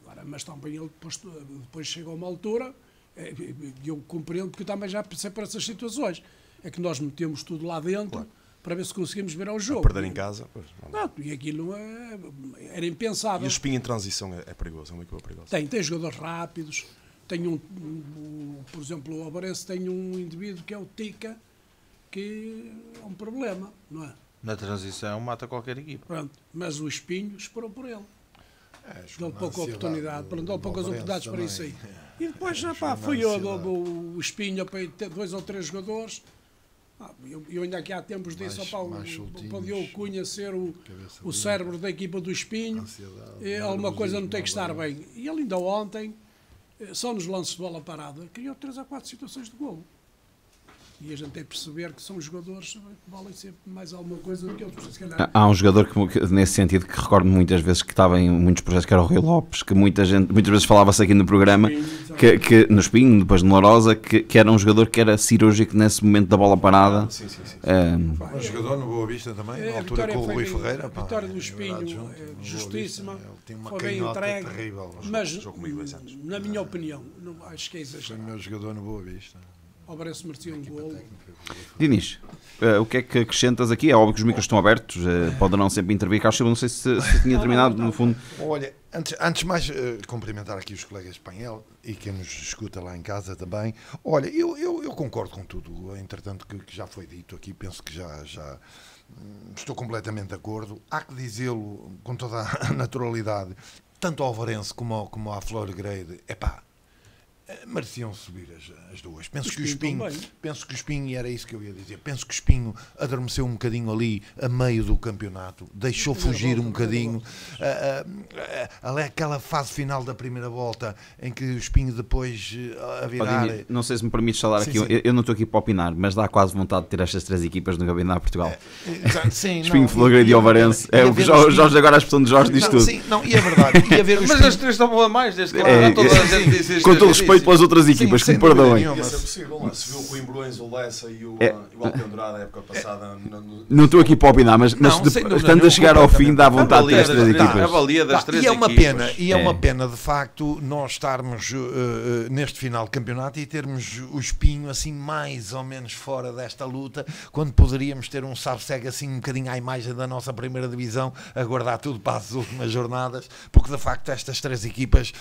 Agora, mas também ele depois chegou a uma altura, eu compreendo, porque eu também já passei por essas situações, é que nós metemos tudo lá dentro, para ver se conseguimos ver ao jogo. Perder em casa, pois, Pronto, e aquilo era impensável. E o Espinho em transição é perigoso, é uma equipa perigosa. Tem jogadores rápidos, tem por exemplo, o Alvarense tem um indivíduo que é o Tica, que é um problema, não é? Na transição mata qualquer equipa. Pronto, mas o Espinho esperou por ele. Deu pouca oportunidade, deu poucas oportunidades para isso aí. E depois já foi o Espinho para ter 2 ou 3 jogadores. Eu ainda aqui há tempos disse para o Diogo Cunha ser o cérebro da equipa do Espinho, alguma coisa não tem que estar bem. E ele ainda ontem, só nos lances de bola parada, criou 3 ou 4 situações de golo. E a gente tem que perceber que são jogadores que valem sempre mais alguma coisa do que outros. Se calhar. Há um jogador que, nesse sentido, que recordo muitas vezes que estava em muitos projetos, que era o Rui Lopes, que muitas vezes falava-se aqui no programa, que no Espinho, depois no Lourosa, que era um jogador que era cirúrgico nesse momento da bola parada. Sim. Um jogador no Boa Vista também, na altura com o Rui Ferreira. A vitória do Espinho, justíssima, foi bem entregue, terrível. mas na minha opinião, acho que é Foi exagerado. o meu jogador no Boa Vista. O Alvarense merecia um golo. Diniz, o que é que acrescentas aqui? É óbvio que os micros estão abertos, poderão sempre intervir. Acho que não sei se tinha terminado, no fundo. Olha, antes de mais cumprimentar aqui os colegas de painel e quem nos escuta lá em casa também. Olha, eu concordo com tudo, entretanto, que já foi dito aqui, penso que já estou completamente de acordo. Há que dizê-lo com toda a naturalidade, tanto ao Alvarense como à Flor Grade, mereciam subir as duas. Penso que o Espinho, e era isso que eu ia dizer, penso que o Espinho adormeceu um bocadinho ali a meio do campeonato, deixou fugir um bocadinho aquela fase final da primeira volta em que o Espinho depois a virar... Não sei se me permites falar aqui, eu não estou aqui para opinar, mas dá quase vontade de ter estas 3 equipas no Campeonato de Portugal. Espinho, Flor Grade e Alvarense. O Jorge, agora a expressão de Jorge diz tudo. Sim, não, e é verdade. Mas as 3 estão a mais, desde que toda a gente disse isto. Com todo respeito pelas outras equipas, que me perdoem. Ia ser possível, se viu com o Imbrões, o Lessa e o Alpendurado na época passada. Não estou aqui para opinar, mas estando a chegar ao fim, dá vontade de ter as 3 equipas. A valia das 3 equipas. E é uma pena, de facto, nós estarmos neste final de campeonato e termos o Espinho assim mais ou menos fora desta luta, quando poderíamos ter um Sabseg assim um bocadinho à imagem da nossa primeira divisão, a guardar tudo para as últimas jornadas, porque de facto estas 3 equipas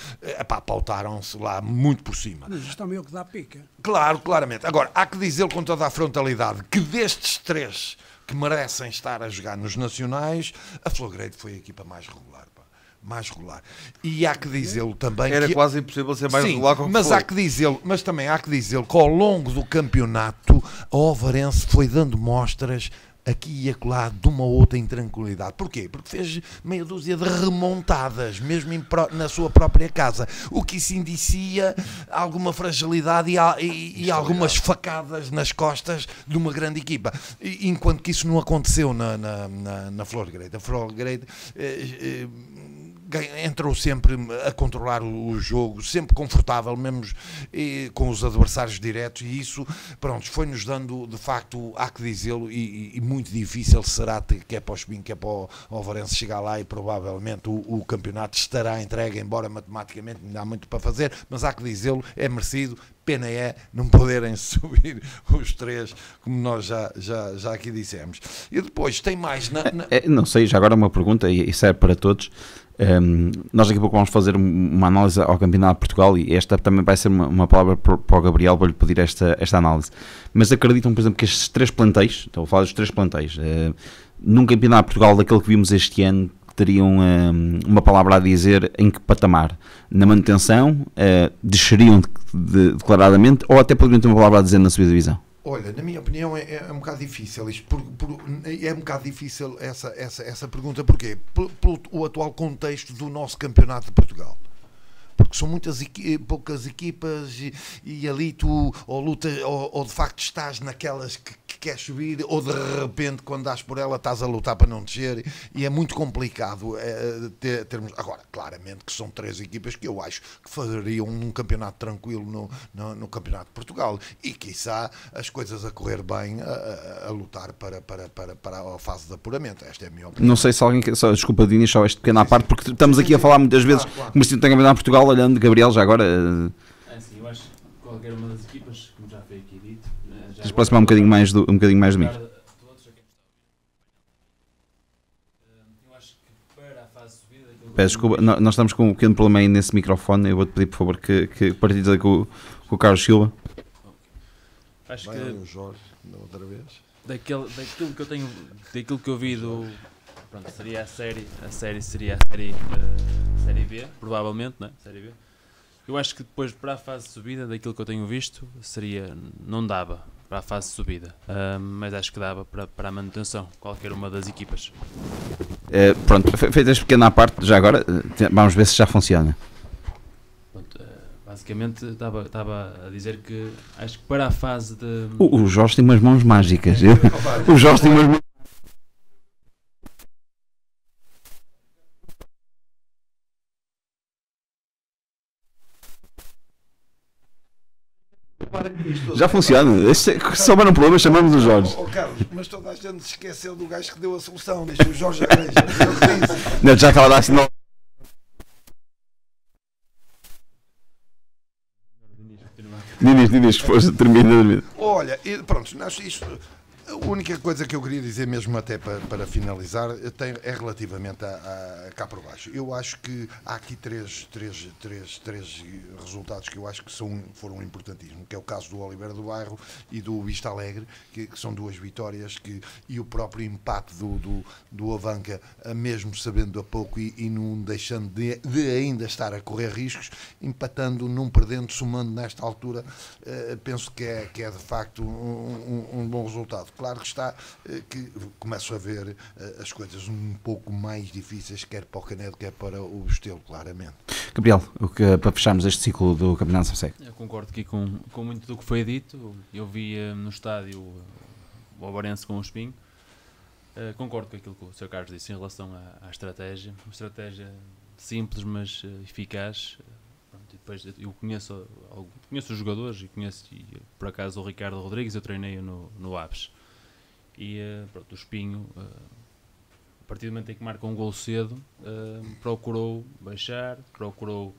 pautaram-se lá muito por cima. Mas isto também é o que dá pica. Claro, claramente. Agora, há que dizer com toda a frontalidade que destes 3 que merecem estar a jogar nos nacionais, a Flor Grade foi a equipa mais regular. Mais regular. E há que dizê-lo também... Era quase impossível ser mais regular como mas há que dizê-lo, mas também há que dizê-lo que ao longo do campeonato a Alvarense foi dando mostras aqui e acolá de uma outra intranquilidade. Porquê? Porque fez meia dúzia de remontadas, mesmo na sua própria casa, o que isso indicia alguma fragilidade e algumas facadas nas costas de uma grande equipa. Enquanto que isso não aconteceu na Flor Grade. A Flor Grade entrou sempre a controlar o jogo, sempre confortável, mesmo com os adversários diretos, e isso, pronto, foi-nos dando, de facto, há que dizê-lo, e muito difícil será, que é para o Espinho, que é para o Alvarense chegar lá, e provavelmente o campeonato estará entregue, embora matematicamente ainda há muito para fazer, mas há que dizê-lo, é merecido. Pena é não poderem subir os 3, como nós já aqui dissemos. E depois tem mais... Não sei, já agora uma pergunta, e serve para todos. Nós daqui a pouco vamos fazer uma análise ao Campeonato de Portugal, e esta também vai ser uma palavra para o Gabriel, vou-lhe pedir esta análise. Mas acreditam, por exemplo, que estes 3 plantéis, estou a falar dos 3 plantéis, num Campeonato de Portugal daquele que vimos este ano, teriam uma palavra a dizer em que patamar? Na manutenção, desceriam declaradamente, ou até poderiam ter uma palavra a dizer na subida divisão? Olha, na minha opinião é um bocado difícil isto, é um bocado difícil essa pergunta, porquê? Pelo atual contexto do nosso Campeonato de Portugal. Porque são poucas equipas e ali tu ou lutas ou de facto estás naquelas que queres subir, ou de repente quando dás por ela estás a lutar para não descer, e é muito complicado termos. Agora, claramente que são 3 equipas que eu acho que fariam um campeonato tranquilo no Campeonato de Portugal, e quiçá as coisas a correr bem a lutar para a fase de apuramento. Esta é a minha opinião. Não sei se alguém... Desculpa, Diniz, só este pequeno à parte, porque estamos aqui a falar muitas vezes como se tem Campeonato de Portugal, olhando, Gabriel, já agora... Sim, eu acho que qualquer uma das equipas, como já foi aqui dito... Já aproximar um bocadinho mais do micro. Peço desculpa, nós estamos com um pequeno problema aí nesse microfone. Eu vou-te pedir, por favor, que partilhes aí com o Carlos Silva. Acho Vai que o Jorge, da outra vez. daquilo que eu vi pronto, seria a série seria a série B, provavelmente, né? Série B. Eu acho que depois para a fase de subida, daquilo que eu tenho visto, não dava para a fase de subida, mas acho que dava para a manutenção, qualquer uma das equipas. Pronto, feita esta pequena parte, já agora, vamos ver se já funciona. Pronto, basicamente estava a dizer que acho que para a fase de... O Jorge tem umas mãos mágicas. O Jorge tem umas mãos... Já funciona. Se souber um problema, chamamos o Jorge. Carlos, mas toda a gente se esqueceu do gajo que deu a solução. Deixa o Jorge arranja. Não, já estava a dar sinal. Dinis, depois termina. Olha, pronto, isto, a única coisa que eu queria dizer mesmo até para finalizar é relativamente a cá por baixo. Eu acho que há aqui três resultados que eu acho que foram importantíssimos, que é o caso do Oliveira do Bairro e do Vista Alegre, que são duas vitórias, e o próprio empate do Avanca, mesmo sabendo a pouco e não deixando de ainda estar a correr riscos, empatando, não perdendo, somando nesta altura, penso que é de facto um bom resultado. Claro que está, que começo a ver as coisas um pouco mais difíceis, quer para o Canedo, quer para o Estelo, claramente. Gabriel, para fecharmos este ciclo do Campeonato SAPSEG. Eu concordo aqui com muito do que foi dito. Eu vi no estádio o Obarense com o Espinho. Concordo com aquilo que o Sr. Carlos disse em relação à estratégia. Uma estratégia simples, mas eficaz. E depois eu conheço os jogadores e por acaso o Ricardo Rodrigues, eu treinei-o no Aves. E pronto, o Espinho, a partir do momento em que marca um golo cedo, procurou baixar, procurou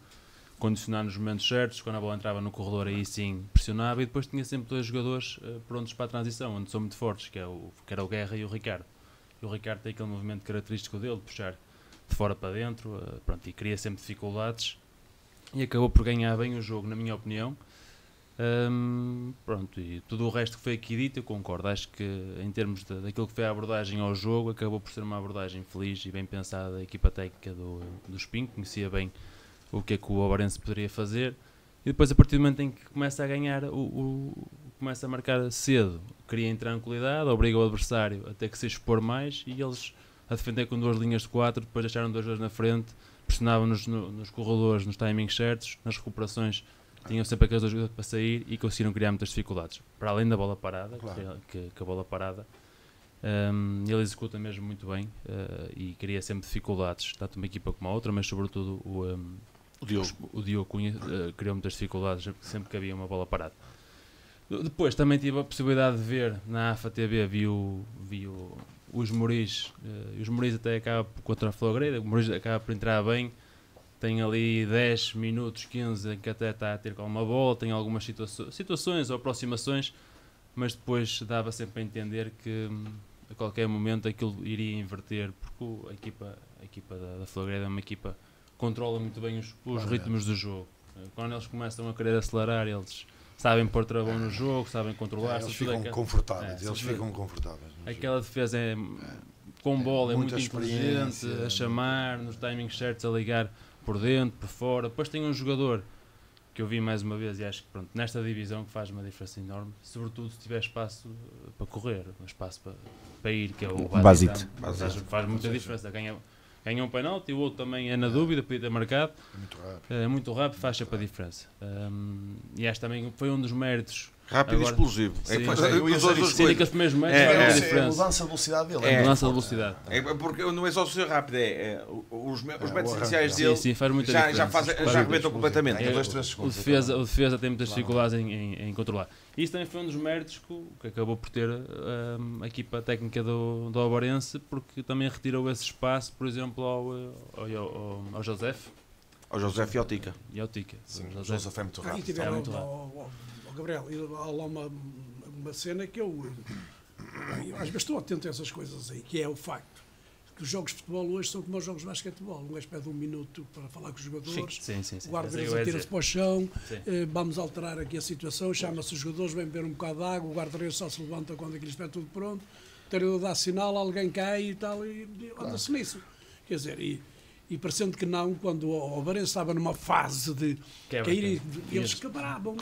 condicionar nos momentos certos. Quando a bola entrava no corredor, aí sim pressionava, e depois tinha sempre dois jogadores prontos para a transição, onde são muito fortes, que era o Guerra e o Ricardo. E o Ricardo tem aquele movimento característico dele, de puxar de fora para dentro, pronto, e cria sempre dificuldades, e acabou por ganhar bem o jogo, na minha opinião. Pronto, e tudo o resto que foi aqui dito eu concordo. Acho que em termos daquilo que foi a abordagem ao jogo, acabou por ser uma abordagem feliz e bem pensada da equipa técnica do Espinho, conhecia bem o que é que o Obarense poderia fazer, e depois a partir do momento em que começa a ganhar, começa a marcar cedo, cria intranquilidade, obriga o adversário a ter que se expor mais, e eles a defender com duas linhas de 4, depois deixaram dois na frente, pressionavam-nos nos corredores, nos timings certos, nas recuperações tinham sempre aqueles dois jogadores para sair e conseguiram criar muitas dificuldades. Para além da bola parada, claro. que a bola parada, ele executa mesmo muito bem, e cria sempre dificuldades, tanto uma equipa como a outra, mas sobretudo o Diogo Cunha criou muitas dificuldades sempre que havia uma bola parada. Depois também tive a possibilidade de ver na AFA TV, vi os Moris, e os Moris até acaba contra a Florgreda, o Moris acaba por entrar bem. Tem ali 10 minutos, 15 em que até está a ter com uma bola, tem algumas situações ou aproximações, mas depois dava sempre a entender que a qualquer momento aquilo iria inverter, porque a equipa da Florgreda é uma equipa que controla muito bem os ritmos do jogo. Quando eles começam a querer acelerar, eles sabem pôr travão no jogo, sabem controlar. Eles ficam confortáveis. Aquela defesa com bola é muito inteligente, a chamar, nos timings certos, a ligar por dentro, por fora. Depois tem um jogador que eu vi mais uma vez e acho que pronto, nesta divisão que faz uma diferença enorme, sobretudo se tiver espaço para correr, um espaço para ir, que é o Basito. Faz muita diferença. Ganha um penalti, o outro também é na dúvida, podia ter marcado. É muito rápido, faz sempre a diferença. E acho também que foi um dos méritos. Rápido e explosivo. Aqueles primeiros metros é a mudança de velocidade dele. É a mudança de velocidade. Porque não é só ser rápido, os metros iniciais dele faz muita diferença. já arrebentam completamente. O defesa tem muitas dificuldades em controlar. E isso também foi um dos méritos que acabou por ter a equipa técnica do Obarense, porque também retirou esse espaço, por exemplo, ao José. Ao José e ao Tica. Sim, o José é muito rápido. Aqui tiveram Gabriel, há lá uma cena que eu às vezes estou atento a essas coisas aí, que é o facto que os jogos de futebol hoje são como os jogos de basquetebol. Um gajo pede 1 minuto para falar com os jogadores, Sim. o guarda-redes atira-se para o chão, vamos alterar aqui a situação, chama-se os jogadores, vem beber um bocado de água, o guarda-redes só se levanta quando aquilo estiver tudo pronto, o treinador dá sinal, alguém cai e tal, e anda-se nisso. Quer dizer, e parecendo que não, quando o Alvarense estava numa fase de cair, eles quebravam.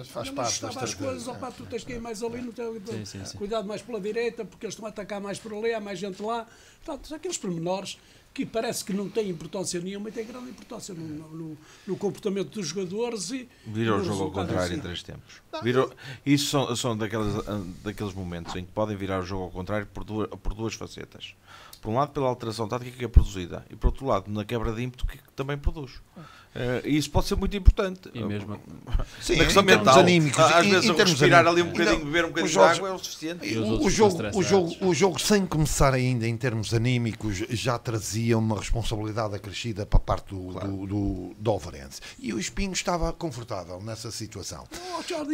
Faz parte das coisas. Tu tens que ir mais ali, cuidado mais pela direita, porque eles estão a atacar mais por ali, há mais gente lá. Portanto, aqueles pormenores que parece que não têm importância nenhuma e têm grande importância no comportamento dos jogadores. Viram o jogo ao contrário em 3 tempos. Isso são daqueles momentos em que podem virar o jogo ao contrário por duas facetas. Por um lado, pela alteração tática que é produzida, e por outro lado, na quebra de ímpeto que também produz. E isso pode ser muito importante. E mesmo sim, na questão mental, anímicos, às vezes respirar ali um bocadinho, beber um bocadinho de água é o suficiente. O jogo, sem começar ainda em termos anímicos, já trazia uma responsabilidade acrescida para a parte do Alvarense. E o Espinho estava confortável nessa situação.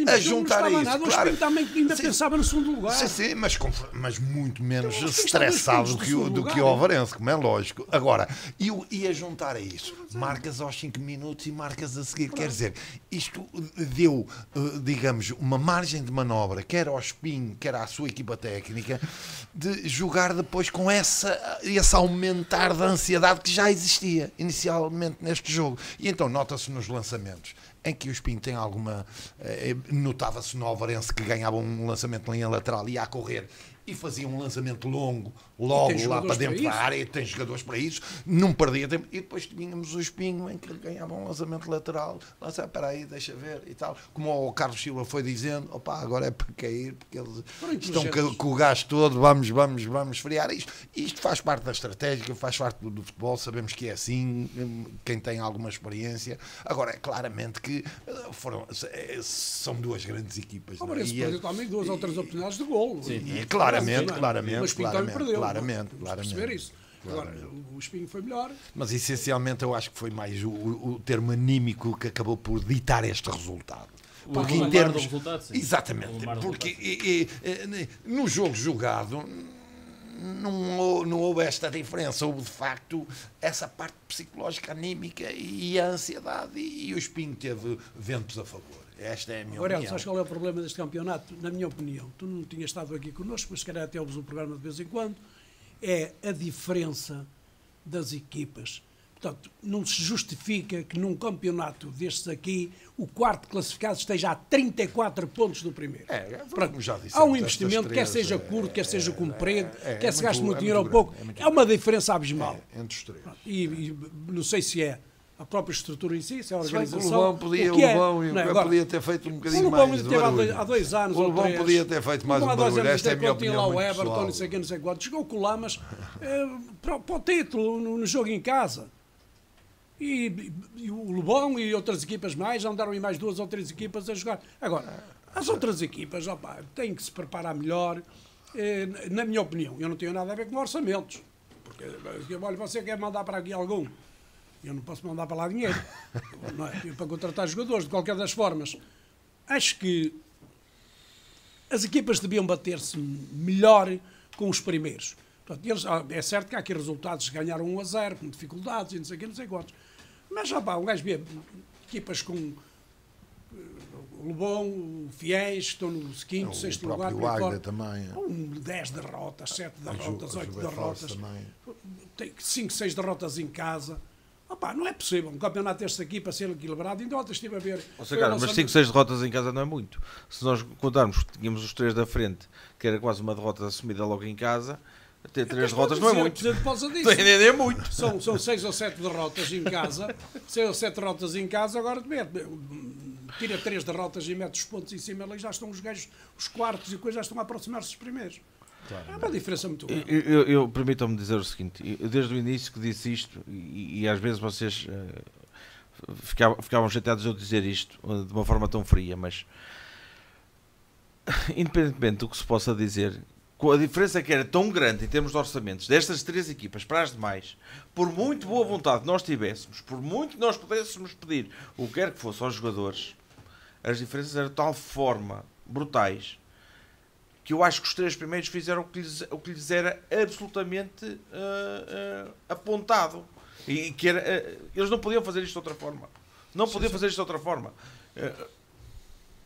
A juntar a isso, o Espinho também ainda pensava no segundo lugar. Sim, mas muito menos estressado do que o Alvarense, como é lógico. Agora, e a juntar a isso, marcas aos 5 minutos e marcas a seguir. Quer dizer, isto deu, digamos, uma margem de manobra, quer ao Espinho, quer à sua equipa técnica, de jogar depois com esse aumentar da ansiedade que já existia inicialmente neste jogo. E então nota-se nos lançamentos, em que o Espinho tem alguma... notava-se no Alvarense que ganhava um lançamento em linha lateral e ia a correr e fazia um lançamento longo logo lá para dentro da área, tem jogadores para isso, não perdia tempo, e depois tínhamos o Espinho em que ganhava um lançamento lateral, espera aí, deixa ver e tal, como o Carlos Silva foi dizendo, agora é para cair, porque eles estão com o gás todo, vamos esfriar isto faz parte da estratégia, faz parte do futebol, sabemos que é assim, quem tem alguma experiência. Agora, é claramente que são duas grandes equipas. Perdeu também 2 ou 3 oportunidades de golo. Claramente. Perceber isso. Agora, o Espinho foi melhor. Mas essencialmente eu acho que foi mais o termo anímico que acabou por ditar este resultado. Porque em termos... Exatamente. Porque no jogo jogado não houve esta diferença. Houve de facto essa parte psicológica, anímica e a ansiedade. E o Espinho teve ventos a favor. Esta é a minha opinião. Sabes qual é o problema deste campeonato? Na minha opinião, tu não tinhas estado aqui connosco, mas se calhar até ouves o programa de vez em quando, é a diferença das equipas. Portanto, não se justifica que num campeonato destes aqui o quarto classificado esteja a 34 pontos do primeiro. Já dissemos, há um investimento, quer seja curto, quer seja comprido, quer se gaste muito dinheiro ou pouco. É uma diferença abismal. Entre os três. E não sei se é a própria estrutura em si, se é a organização. O Lobão podia ter feito um bocadinho mais de barulho. Há 2 anos o Lobão podia ter feito mais um barulho. Esta é a minha opinião. Tinha lá o Everton, não sei quanto. Chegou com o Lamas para o título no jogo em casa. E o Lobão e outras equipas mais andaram em mais 2 ou 3 equipas a jogar. Agora, as outras equipas têm que se preparar melhor. Na minha opinião, eu não tenho nada a ver com orçamentos. Porque, olha, você quer mandar para aqui algum? Eu não posso mandar para lá dinheiro, não é? Para contratar jogadores, de qualquer das formas. Acho que as equipas deviam bater-se melhor com os primeiros. Portanto, é certo que há aqui resultados que ganharam 1-0, com dificuldades e não sei quantos. Mas, um gajo vê equipas com o Lobão, o Fiéis, que estão no 5º, 6º lugar. O Águeda também. 10 derrotas, 7 derrotas, 8 derrotas. Tem 5, 6 derrotas em casa. Não é possível um campeonato deste aqui para ser equilibrado. Ainda ontem estive a ver. Mas 5, 6 derrotas em casa não é muito. Se nós contarmos que tínhamos os 3 da frente, que era quase uma derrota assumida logo em casa, ter 3 derrotas não é muito. É muito. São 6 ou 7 derrotas em casa. 6 ou 7 derrotas em casa. Agora tira 3 derrotas e mete os pontos em cima. Ali já estão os gajos, os quartos e coisas, já estão a aproximar-se dos primeiros. É uma diferença muito grande. Eu permitam-me dizer o seguinte, desde o início que disse isto, e às vezes vocês ficavam chateados de eu dizer isto de uma forma tão fria, mas independentemente do que se possa dizer, com a diferença que era tão grande em termos de orçamentos destas 3 equipas para as demais, por muito boa vontade que nós tivéssemos, por muito que nós pudéssemos pedir o que quer que fosse aos jogadores, as diferenças eram de tal forma brutais que eu acho que os 3 primeiros fizeram o que lhes era absolutamente apontado. E que eles não podiam fazer isto de outra forma. Não podiam fazer isto de outra forma.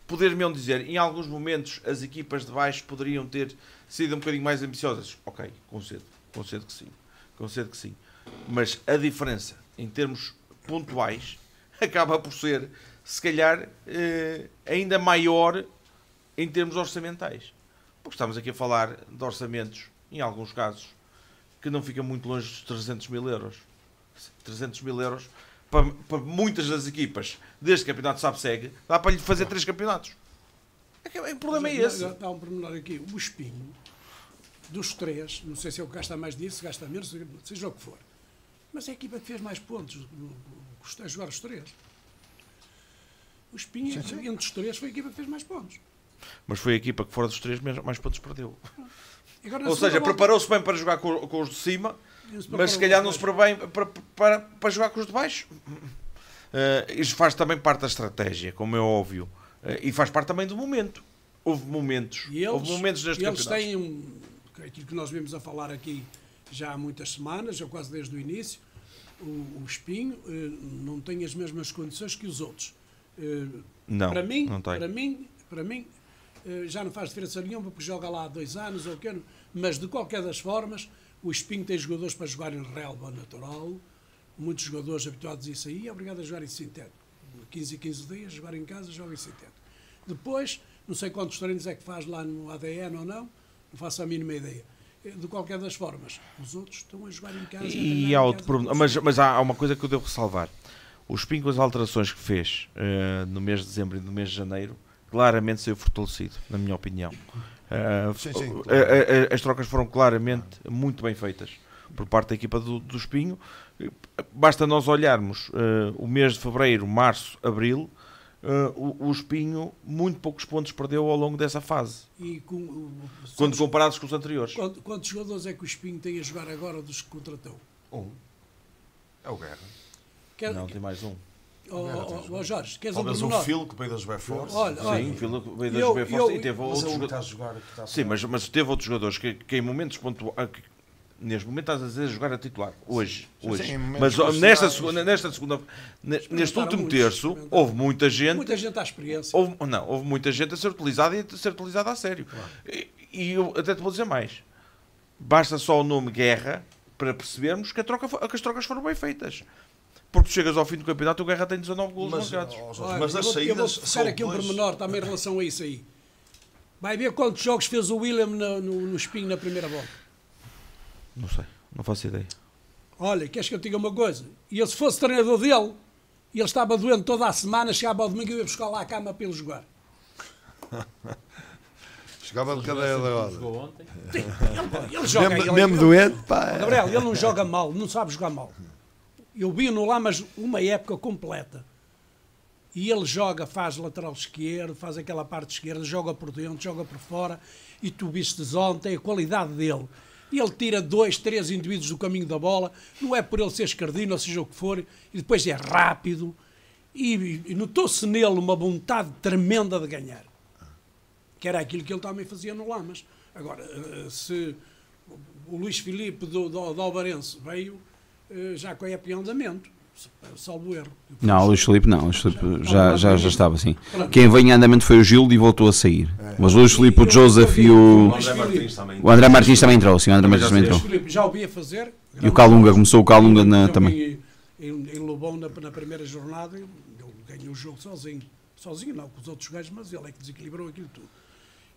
Poder-me dizer, em alguns momentos as equipas de baixo poderiam ter sido um bocadinho mais ambiciosas. Ok, concedo que sim. Mas a diferença em termos pontuais acaba por ser, se calhar, ainda maior em termos orçamentais. Porque estamos aqui a falar de orçamentos, em alguns casos, que não fica muito longe dos 300 mil euros. 300 mil euros para muitas das equipas deste campeonato SAPSEG dá para lhe fazer 3 campeonatos. O problema é esse. Há um pormenor aqui. O Espinho, dos 3, não sei se é o que gasta mais disso, se gasta menos, seja o que for. Mas é a equipa que fez mais pontos a jogar os 3. O Espinho, entre os 3, foi a equipa que fez mais pontos. Mas foi a equipa que fora dos 3 mais pontos perdeu. Agora, ou seja, preparou-se bem para jogar com os de cima, mas se calhar não se preparou bem para jogar com os de baixo. Isto faz também parte da estratégia, como é óbvio. E faz parte também do momento. Houve momentos neste campeonato. Eles têm aquilo que nós vimos a falar aqui já há muitas semanas, ou quase desde o início. O Espinho não tem as mesmas condições que os outros. Não, para mim, não tem. Para mim, já não faz diferença nenhuma porque joga lá há 2 anos ou o quê, mas de qualquer das formas, o Espinho tem jogadores para jogar em relva natural, muitos jogadores habituados a isso aí, é obrigado a jogar em sintético. 15 e 15 dias, jogar em casa, joga em sintético. Depois, não sei quantos treinos é que faz lá no ADN ou não faço a mínima ideia. De qualquer das formas, os outros estão a jogar em casa. E há outro problema, mas há uma coisa que eu devo ressalvar. O Espinho, com as alterações que fez no mês de dezembro e no mês de janeiro, claramente saiu fortalecido, na minha opinião. Claro. As trocas foram claramente muito bem feitas por parte da equipa do Espinho. Basta nós olharmos o mês de fevereiro, março, abril, o Espinho muito poucos pontos perdeu ao longo dessa fase. E quando comparados com os anteriores. Quantos jogadores é que o Espinho tem a jogar agora dos que contratou? É o Guerra. Não, tem mais um. Jorge, queres talvez um o Phil que veio das Force. Sim, o Phil que veio das Force e teve outros jogadores. Sim, mas teve outros jogadores que em momentos pontuais. Neste momento estás a dizer jogar a titular, hoje. Mas neste último terço, houve muita gente. Muita gente à experiência. Houve muita gente a ser utilizada e a ser utilizada a sério. Claro. E eu até te vou dizer mais. Basta só o nome Guerra para percebermos que as trocas foram bem feitas. Porque tu chegas ao fim do campeonato, o Guerra tem 19 golos marcados. Mas as saídas. Eu vou buscar aqui um pormenor também em relação a isso aí. Vai ver quantos jogos fez o William no Espinho na primeira volta. Não sei, não faço ideia. Olha, queres que eu te diga uma coisa? E ele, se fosse treinador dele, e ele estava doente toda a semana, chegava ao domingo e eu ia buscar lá a cama para ele jogar. Chegava de cadeia da roda. Jogou ontem? Sim, ele joga. Mesmo doente, pá. Gabriel, ele não joga mal, não sabe jogar mal. Eu vi-no lá, mas uma época completa. E ele joga, faz lateral esquerdo, faz aquela parte esquerda, joga por dentro, joga por fora. E tu vistes ontem a qualidade dele. E ele tira 2, 3 indivíduos do caminho da bola, não é por ele ser escardino, ou seja o que for, e depois é rápido, e notou-se nele uma vontade tremenda de ganhar, que era aquilo que ele também fazia no Lamas. Agora, se o Luís Filipe do Alvarense veio já com a época em andamento, salvo erro. Não, o Luís Filipe não, já estava assim. Quem veio em andamento foi o Gildo e voltou a sair. Mas o Luís Filipe, o Joseph e o André Martins também entrou. Sim, o André Martins também entrou. Já o vi a fazer. E o Calunga, começou o Calunga também. Em Lobão, na primeira jornada, ele ganhou o jogo sozinho. Sozinho não, com os outros gajos, mas ele é que desequilibrou aquilo tudo.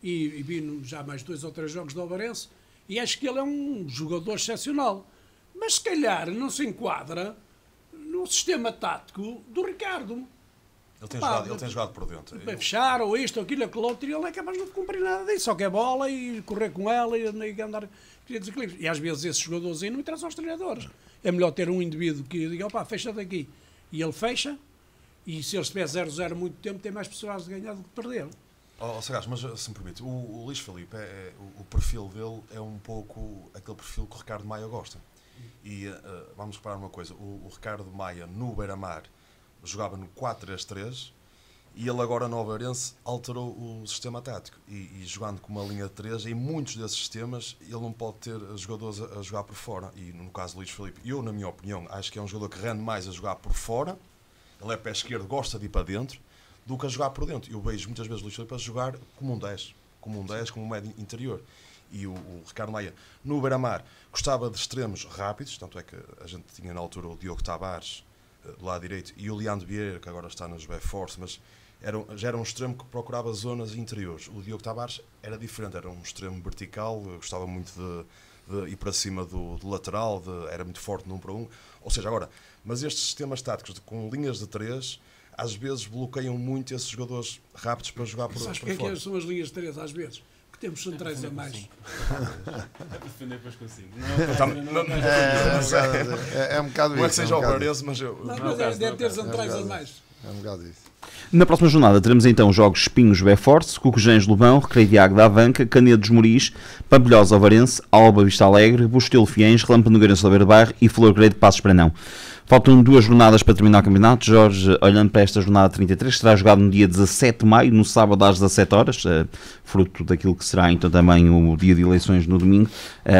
E vi já mais 2 ou 3 jogos do Alvarense, e acho que ele é um jogador excepcional. Mas se calhar não se enquadra no sistema tático do Ricardo. Ele tem jogado por dentro. Para fechar, ou isto, ou aquilo, aquilo outro, e ele é capaz de não cumprir nada disso. Só quer bola e correr com ela e andar. E às vezes esses jogadores aí não interessam aos treinadores. É melhor ter um indivíduo que diga, opá, fecha daqui. E ele fecha, e se ele estiver 0-0 muito tempo, tem mais possibilidades de ganhar do que perder. Sagaz, mas se me permite, o Luís Filipe, o perfil dele é um pouco aquele perfil que o Ricardo Maia gosta. E vamos reparar uma coisa, o Ricardo Maia no Beira-Mar jogava no 4-3-3 E ele agora no Ovarense alterou o sistema tático e jogando com uma linha de 3, em muitos desses sistemas ele não pode ter jogadores a jogar por fora, e no caso do Luís Filipe, eu na minha opinião acho que é um jogador que rende mais a jogar por fora, ele é pé esquerdo, gosta de ir para dentro, do que a jogar por dentro. Eu vejo muitas vezes o Luís Filipe a jogar como um 10, como um médio interior. E o Ricardo Maia no Beira-Mar gostava de extremos rápidos, tanto é que a gente tinha na altura o Diogo Tavares do lado direito e o Leandro Vieira, que agora está na José Force, mas já era um extremo que procurava zonas interiores. O Diogo Tavares era diferente, era um extremo vertical, gostava muito de ir para cima do lateral, era muito forte no 1 para 1. Ou seja, agora, mas estes sistemas táticos com linhas de 3, às vezes bloqueiam muito esses jogadores rápidos para jogar por fora. Sabes porque é que são as linhas de 3 às vezes? Porque temos centrais a mais. A defender depois consigo. É um bocado isso. Não é que seja o Varense, mas eu... Mas deve ter centrais a mais. É um bocado isso. Na próxima jornada teremos então jogos Espinhos Beforce, Cucujães Lobão, Recreio de Águeda da Avanca, Canedo dos Moris, Pampilhosa Ovarense, Alba Vista Alegre, Bustelo Fiens, Relâmpago Nogueirense do Beira Bairro e Flor Grande de Passos Branão. Faltam 2 jornadas para terminar o campeonato. Jorge, olhando para esta jornada 33, que será jogado no dia 17 de maio, no sábado às 17 horas, fruto daquilo que será então também o dia de eleições no domingo.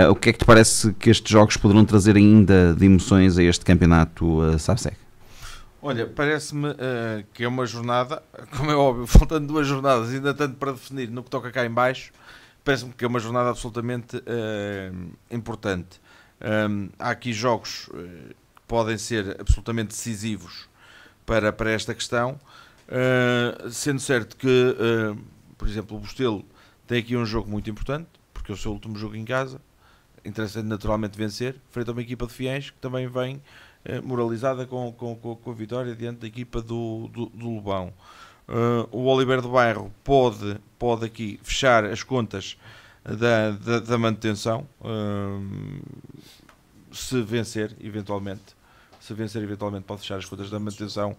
O que é que te parece que estes jogos poderão trazer ainda de emoções a este campeonato SAPSEC? Olha, parece-me que é uma jornada, como é óbvio, faltando 2 jornadas, ainda tanto para definir no que toca cá em baixo, parece-me que é uma jornada absolutamente importante. Há aqui jogos que podem ser absolutamente decisivos para esta questão, sendo certo que, por exemplo, o Bustelo tem aqui um jogo muito importante, porque é o seu último jogo em casa, interessa naturalmente vencer, frente a uma equipa de Fiéis que também vem moralizada com a vitória diante da equipa do Lobão. O Oliveira do Bairro pode aqui fechar as contas da manutenção, se vencer eventualmente pode fechar as contas da manutenção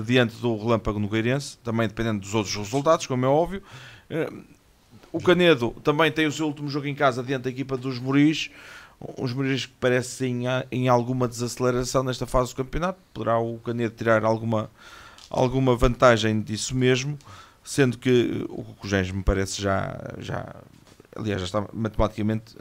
diante do Relâmpago Nogueirense, também dependendo dos outros resultados, como é óbvio. O Canedo também tem o seu último jogo em casa diante da equipa dos Moris, uns Moris que parecem em alguma desaceleração nesta fase do campeonato. Poderá o Canedo tirar alguma vantagem disso mesmo, sendo que o Cucujães me parece já está matematicamente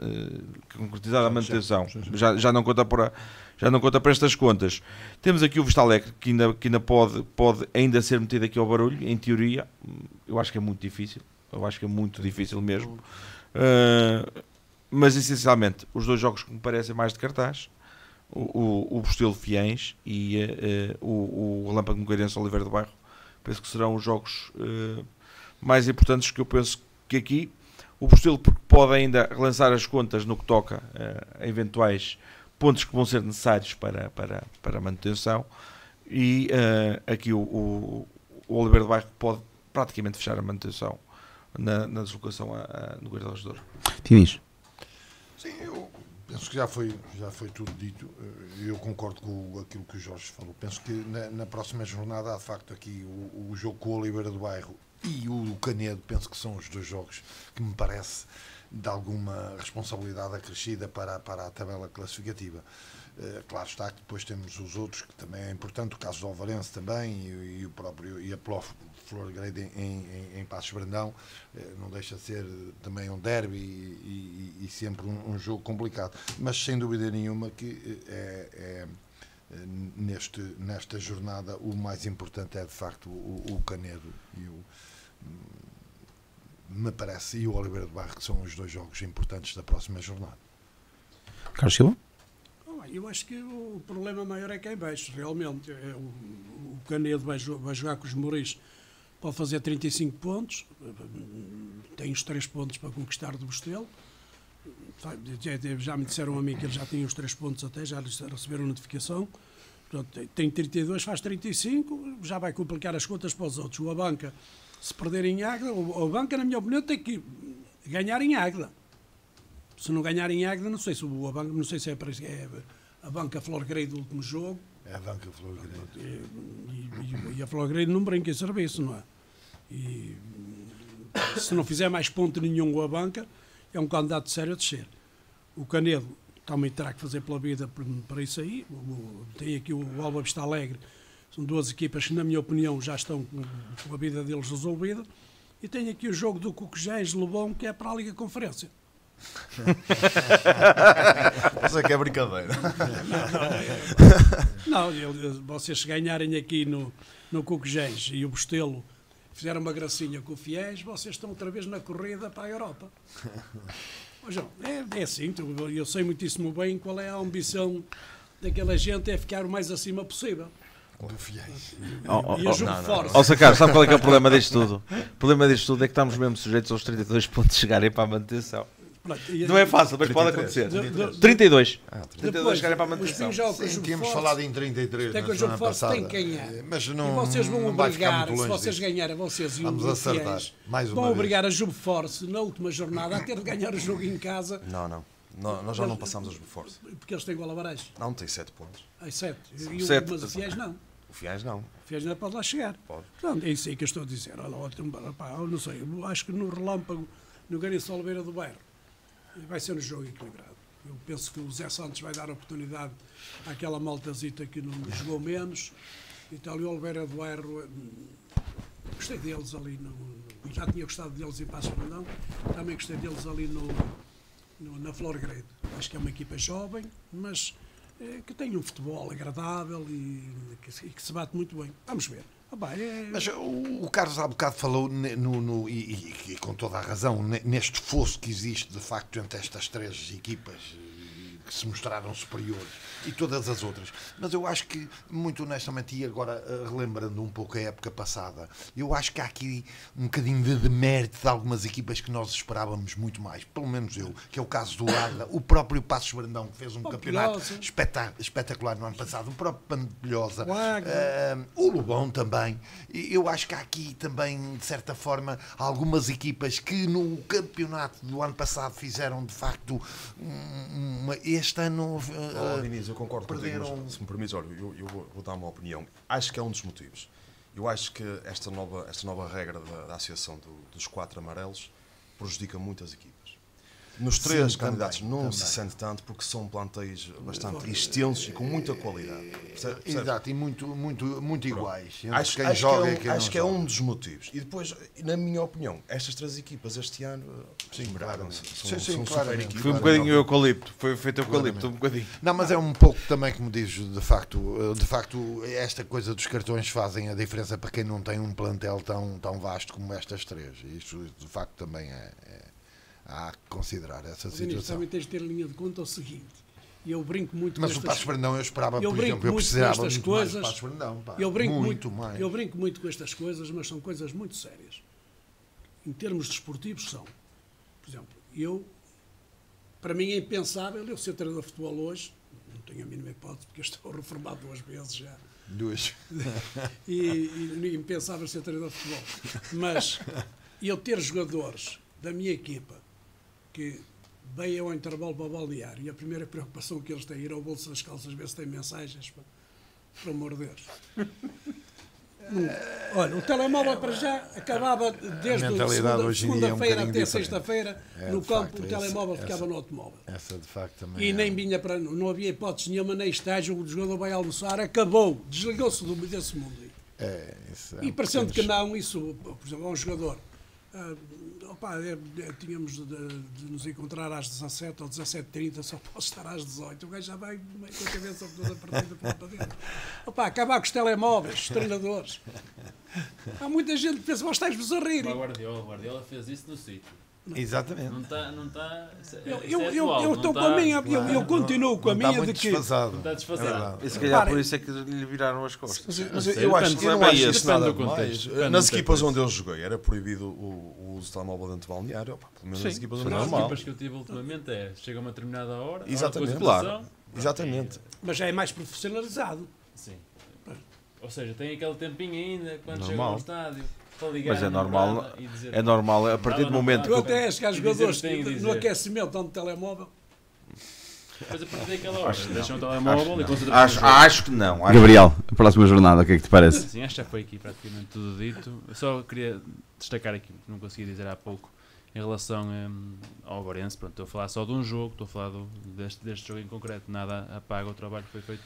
concretizada a manutenção, já não conta para estas contas. Temos aqui o Vista Alegre, que ainda pode ainda ser metido aqui ao barulho, em teoria. Eu acho que é muito difícil mesmo. Mas essencialmente os 2 jogos que me parecem mais de cartaz, o Bustelo Fiéis e o Relâmpago Nogueirense Oliveira do Bairro, penso que serão os jogos mais importantes, que eu penso que aqui o Bustelo pode ainda relançar as contas no que toca a eventuais pontos que vão ser necessários para a manutenção, e aqui o Oliveira do Bairro pode praticamente fechar a manutenção na deslocação a Nogueira do Douro. Tinis. Sim, eu penso que já foi tudo dito. Eu concordo com aquilo que o Jorge falou. Penso que na próxima jornada há de facto aqui o jogo com o Oliveira do Bairro e o Canedo. Penso que são os 2 jogos que me parece de alguma responsabilidade acrescida para a tabela classificativa. Claro está que depois temos os outros, que também é importante, o caso do Alvarense também, e o próprio e a Flor Grande em Passos Brandão, não deixa de ser também um derby e sempre um jogo complicado, mas sem dúvida nenhuma que nesta jornada o mais importante é de facto o Canedo me parece, e o Oliveira do Bairro, que são os 2 jogos importantes da próxima jornada. Carlos Silva? Eu acho que o problema maior é cá em baixo, realmente. O Canedo vai jogar com os Moris, pode fazer 35 pontos, tem os 3 pontos para conquistar do Bustelo. Já me disseram a mim que ele já tinha os 3 pontos até, já receberam notificação. Portanto, tem 32, faz 35, já vai complicar as contas para os outros. O Abanca, se perder em Águeda, o Abanca, na minha opinião, tem que ganhar em Águeda. Se não ganhar em Águeda, não sei se o Abanca, não sei se é a Banca Flor Grande do último jogo. É a Banca Flor Grande. E a Flor Grande não brinca em serviço, não é? E se não fizer mais ponto nenhum o Abanca, é um candidato sério a descer. O Canedo também terá que fazer pela vida para isso aí. Tem aqui o Alba Vista Alegre, São duas equipas que, na minha opinião, já estão com a vida deles resolvida. E tenho aqui o jogo do Cocujés Lobão, que é para a Liga Conferência. Isso é que é brincadeira. Não, vocês se ganharem aqui no Cocujés e o Bostelo fizeram uma gracinha com o Fiéis, vocês estão outra vez na corrida para a Europa. Ô, João, é assim, eu sei muitíssimo bem qual é a ambição daquela gente, é ficar o mais acima possível. Do Fiéis. E a Juve Force. Ó, Sacar, sabe qual é que é o problema disto tudo? O problema disto tudo é que estamos mesmo sujeitos aos 32 pontos de chegarem para a manutenção. Não é fácil, mas pode acontecer. 32. 32 chegarem para a manutenção. Sim, tínhamos falado em 33 até que o Juve Force tem que ganhar. Mas E não, vocês vão não vai ficar obrigar, muito se longe vocês disso. ganharem, vocês e Vamos o acertar, Fiéis, mais uma vão vez. obrigar a Juve Force na última jornada a ter de ganhar o jogo em casa, Não. Nós já não passamos a Juve Force. porque eles têm gol a barragem. Não, tem 7 pontos. Ai, 7. Sete. Mas o Fiéis não. O Fiéis não. O Fiéis ainda pode lá chegar. Pode. Portanto, é isso aí que eu estou a dizer. Olha, eu não sei, eu acho que no Relâmpago, no Gariço Oliveira do Bairro, vai ser um jogo equilibrado. Eu penso que o Zé Santos vai dar oportunidade àquela maltazita que não jogou menos. Então, o Oliveira do Bairro, gostei deles ali, já tinha gostado deles em Paços Brandão, também gostei deles ali na Flor Grade. Acho que é uma equipa jovem, mas que tem um futebol agradável e que se bate muito bem. Vamos ver. Mas o Carlos há bocado falou e com toda a razão neste fosso que existe de facto entre estas três equipas que se mostraram superiores e todas as outras, mas eu acho que, muito honestamente, e agora relembrando um pouco a época passada, eu acho que há aqui um bocadinho de demérito de algumas equipas que nós esperávamos muito mais, pelo menos eu, que é o caso do Águeda, o próprio Passos Brandão, que fez um campeonato espetacular no ano passado, o próprio Pampilhosa, o Lobão também. Eu acho que há aqui também, de certa forma, algumas equipas que no campeonato do ano passado fizeram de facto este ano Vinícius, eu concordo contigo, mas, se me permites, olha, eu vou dar uma opinião. Acho que é um dos motivos. Eu acho que esta nova regra da associação dos 4 amarelos prejudica muitas equipas. Nos 3 candidatos não se sente tanto porque são plantéis bastante extensos e com muita qualidade. Exato, e muito iguais. Acho que é um dos motivos. E depois, na minha opinião, estas 3 equipas este ano são super equipas. Foi um bocadinho o eucalipto, foi feito eucalipto, um bocadinho. Não, mas é um pouco também, como dizes, de facto, esta coisa dos cartões fazem a diferença para quem não tem um plantel tão vasto como estas 3. Isto, de facto, também há que considerar essa situação. Também tens de ter linha de conta o seguinte, e eu brinco muito mas com o Passos Brandão eu esperava, por exemplo, eu precisava muito mais do Passos Brandão. Eu brinco muito com estas coisas, mas são coisas muito sérias. Em termos desportivos são. Por exemplo, para mim é impensável eu ser treinador de futebol hoje, não tenho a mínima hipótese, porque eu estou reformado 2 vezes já. 2. e impensável ser treinador de futebol. Mas eu ter jogadores da minha equipa que veio ao intervalo para o balneário e a primeira preocupação que eles têm é ir ao bolso das calças ver se tem mensagens, pelo amor de Deus. Olha, o telemóvel para já acabava desde segunda-feira até sexta-feira no campo, o telemóvel ficava no automóvel. Essa de facto também. E nem vinha para. Não havia hipótese nenhuma, nem estágio, o jogador vai almoçar, acabou, desligou-se desse mundo. E parecendo que não, isso, por exemplo, é um jogador. Tínhamos de nos encontrar às 17 ou 17h30, só posso estar às 18. O gajo já vai com a cabeça toda partida para dentro. Acabar com os telemóveis, os treinadores. Há muita gente que pensa, vós estás-vos a rir. O Guardiola fez isso no sítio. Exatamente. Não está. Eu estou com a minha, eu continuo com a minha de que. Não está desfasado. E se calhar por isso é que lhe viraram as costas. Mas eu acho que não é isso nada contexto. Nas equipas onde eu joguei era proibido o uso de telemóvel dentro do balneário. Pelo menos nas equipas onde eu joguei. As equipas que eu tive ultimamente chega a uma determinada hora. Exatamente, claro. Exatamente. Mas já é mais profissionalizado. Sim. Ou seja, tem aquele tempinho ainda quando chega ao estádio. Mas é normal, a partir do momento que... Eu até acho que há jogadores no aquecimento dão de telemóvel. Mas a partir daquela hora, deixam o telemóvel e acho que não. Gabriel, a próxima jornada, o que é que te parece? Sim, acho que já foi aqui praticamente tudo dito. Eu só queria destacar aqui, não consegui dizer há pouco, Em relação ao Obarense, pronto, estou a falar só de um jogo, estou a falar deste jogo em concreto, nada apaga o trabalho que foi feito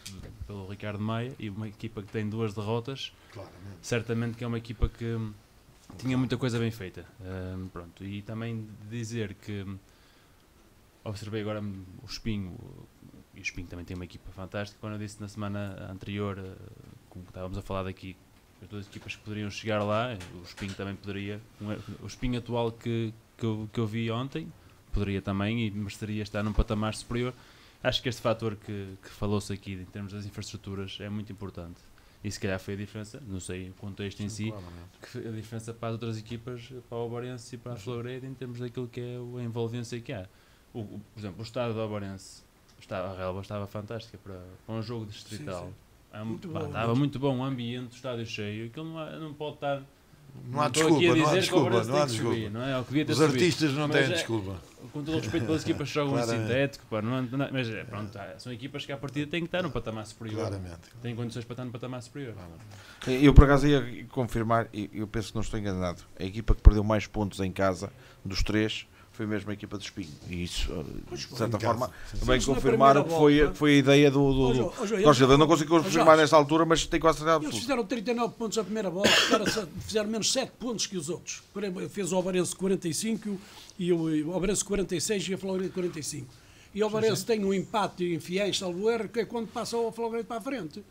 pelo Ricardo Maia, e uma equipa que tem 2 derrotas, claramente. Certamente que é uma equipa que tinha muita coisa bem feita. Pronto, e também dizer que observei agora o Espinho, e o Espinho também tem uma equipa fantástica. Quando eu disse na semana anterior, como estávamos a falar daqui, as 2 equipas que poderiam chegar lá, o Espinho também poderia, o Espinho atual que eu vi ontem, poderia também e mereceria estar num patamar superior. Acho que este fator que falou-se aqui em termos das infraestruturas é muito importante. E se calhar foi a diferença, não sei o contexto em si, que a diferença para as outras equipas, para o Obarense e para a Florgrade, em termos daquilo que é a envolvência que há. Por exemplo, o estádio do Obarense, a relva estava fantástica para um jogo distrital. Estava muito bom, o ambiente, o estádio cheio, aquilo não pode estar... Não há desculpa, não há desculpa, não há desculpa. Não é? Os artistas não têm desculpa. Com todo o respeito pelas equipas que jogam em sintético, mas pronto, são equipas que à partida têm que estar no patamar superior. Claramente. Têm condições para estar no patamar superior. Eu por acaso ia confirmar, e eu penso que não estou enganado, a equipa que perdeu mais pontos em casa, dos 3, foi mesmo a equipa do Espinho. E isso, de certa forma, também confirmaram que foi a ideia do Jorge. Eu não consigo confirmar nesta altura, mas tenho quase certeza absoluta. Eles fizeram 39 pontos a primeira bola, fizeram menos 7 pontos que os outros. Fez o Obarense 45 e o Obarense 46 e a Florgrade 45. E o Obarense tem um empate em Fiéis, salvo erro, que é quando passa o Florgrade para a frente.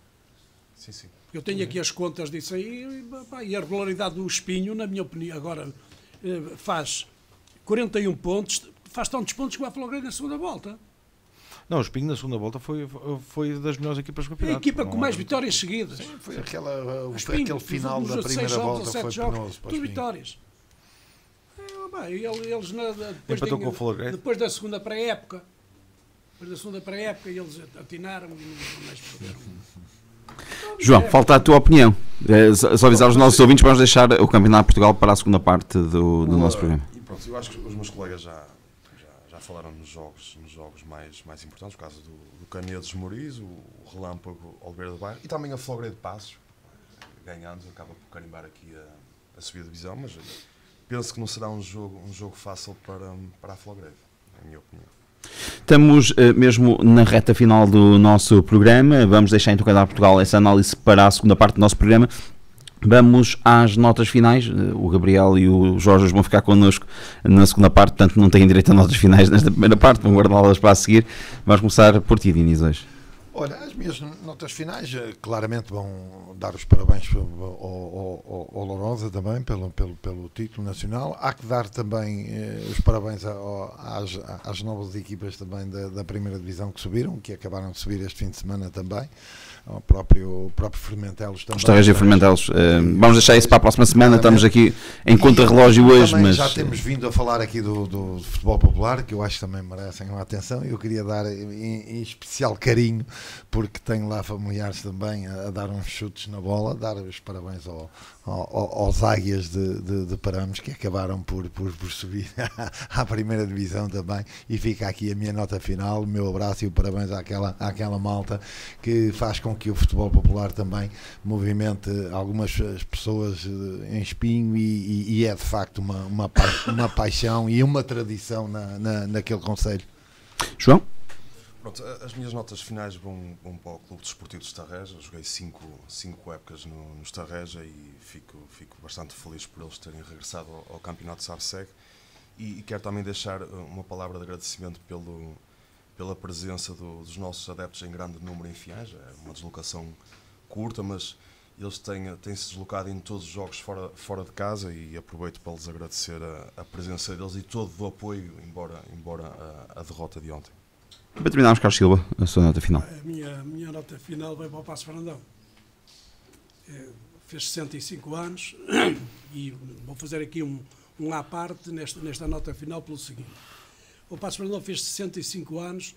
Sim. Eu tenho aqui as contas disso aí, e a regularidade do Espinho, na minha opinião, agora faz 41 pontos, faz tantos pontos que o Florgrade na segunda volta. Não, o Espinho na segunda volta foi das melhores equipas do campeonato. A equipa com mais vitórias seguidas. Sim, foi aquele final da primeira volta foi penoso para tudo vitórias. Eles depois da segunda pré-época, eles atinaram e não mais perderam. João, falta a tua opinião. Só avisar os nossos ouvintes, vamos deixar o Campeonato de Portugal para a segunda parte do nosso programa. Pronto, eu acho que os meus colegas já falaram nos jogos mais importantes, o caso do Canedos Moriz, o Relâmpago Oliveira do Bairro e também a Florgrade de Passos, ganhando, acaba por carimbar aqui a subida de divisão, mas penso que não será um jogo fácil para a Florgrade, na minha opinião. Estamos mesmo na reta final do nosso programa, vamos deixar então Campeonato de Portugal essa análise para a segunda parte do nosso programa. Vamos às notas finais. O Gabriel e o Jorge vão ficar connosco na segunda parte, portanto não têm direito a notas finais nesta primeira parte, vão guardá-las para a seguir. Vamos começar por ti, Diniz, hoje. Olha, as minhas notas finais claramente vão dar os parabéns ao Lourosa também pelo título nacional. Há que dar também os parabéns às novas equipas também da primeira divisão que subiram, que acabaram de subir este fim de semana também. O próprio Fermentelos também. Estarreja Fermentelos. Vamos deixar isso para a próxima semana. Estamos aqui em contra-relógio hoje. Mas já temos vindo a falar aqui do futebol popular, que eu acho que também merecem uma atenção. Eu queria dar em especial carinho, porque tenho lá familiares também a dar uns chutes na bola, dar os parabéns aos Águias de Paramos, que acabaram por subir à primeira divisão também. E fica aqui a minha nota final, o meu abraço e o parabéns àquela malta que faz com que o futebol popular também movimente algumas pessoas em Espinho e é de facto uma paixão e uma tradição naquele concelho. João? Pronto, as minhas notas finais vão para o Clube Desportivo de Estarreja. Eu joguei 5 épocas no Estarreja e fico bastante feliz por eles terem regressado ao Campeonato de SABSEG e quero também deixar uma palavra de agradecimento pela presença dos nossos adeptos em grande número em Fiães. É uma deslocação curta, mas eles têm-se deslocado em todos os jogos fora de casa e aproveito para lhes agradecer a presença deles e todo o apoio, embora a derrota de ontem. Para terminarmos, Carlos Silva, a sua nota final. A minha nota final vai para o Passos Brandão. Fez 65 anos e vou fazer aqui um à parte nesta nota final pelo seguinte. O Passos Brandão fez 65 anos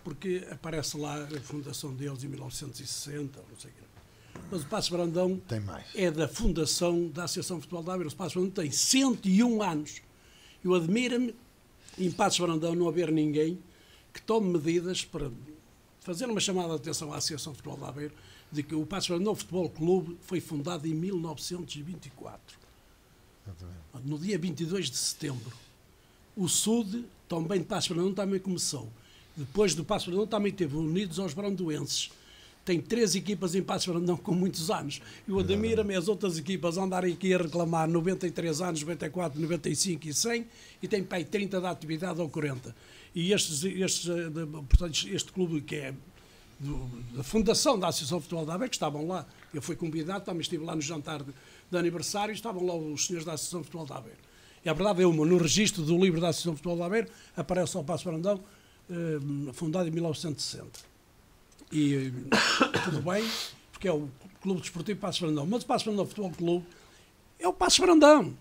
porque aparece lá a fundação deles em 1960, não sei o quê. Mas o Passos Brandão é da fundação da Associação de Futebol de Aveiro. O Passos Brandão tem 101 anos. Eu admiro-me em Passos Brandão não haver ninguém que tome medidas para fazer uma chamada de atenção à Associação de Futebol de Aveiro de que o Passos Brandão Futebol Clube foi fundado em 1924. No dia 22 de setembro. O Sud, também de Passos Brandão, também começou. Depois do Passos Brandão também teve o Unidos aos Brandoenses. Tem 3 equipas em Passos Brandão com muitos anos. E o Admira-me as outras equipas andarem aqui a reclamar 93 anos, 94, 95 e 100, e tem para aí 30 de atividade ou 40. E portanto, este clube que é da fundação da Associação de Futebol de Aveiro, que estavam lá, eu fui convidado, também estive lá no jantar de aniversário, estavam lá os senhores da Associação de Futebol de Aveiro. E a verdade é no registro do livro da Associação de Futebol de Aveiro, aparece só o Passos Brandão, fundado em 1960. E tudo bem, porque é o Clube Desportivo Passos Brandão. Mas o Passos Brandão Futebol Clube é o Passos Brandão.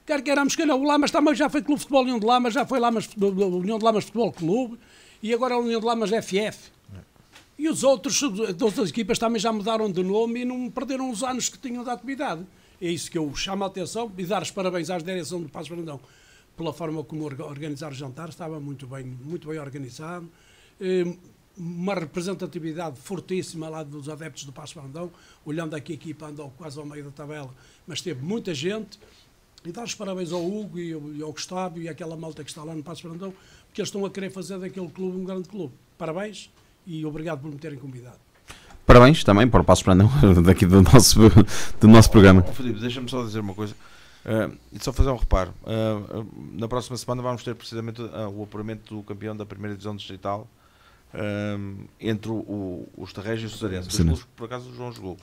Quer queiramos que o Lamas também já foi Clube de Futebol União de Lamas, já foi União de Lamas Futebol Clube, e agora é a União de Lamas FF. E as outras equipas também já mudaram de nome e não perderam os anos que tinham de atividade. É isso que eu chamo a atenção e dar os parabéns à direção do Passos Brandão pela forma como organizar o jantar. Estava muito bem organizado. Uma representatividade fortíssima lá dos adeptos do Passos Brandão. Olhando aqui a equipa andou quase ao meio da tabela, mas teve muita gente. E dar os parabéns ao Hugo e ao Gustavo e àquela malta que está lá no Passos Brandão, porque eles estão a querer fazer daquele clube um grande clube. Parabéns e obrigado por me terem convidado. Parabéns também para o Passos Brandão, daqui do nosso programa. Filipe, deixa-me só dizer uma coisa e só fazer um reparo. Na próxima semana vamos ter precisamente o apuramento do campeão da primeira divisão distrital entre os Tarrés e o Cesarense, que por acaso o João jogou.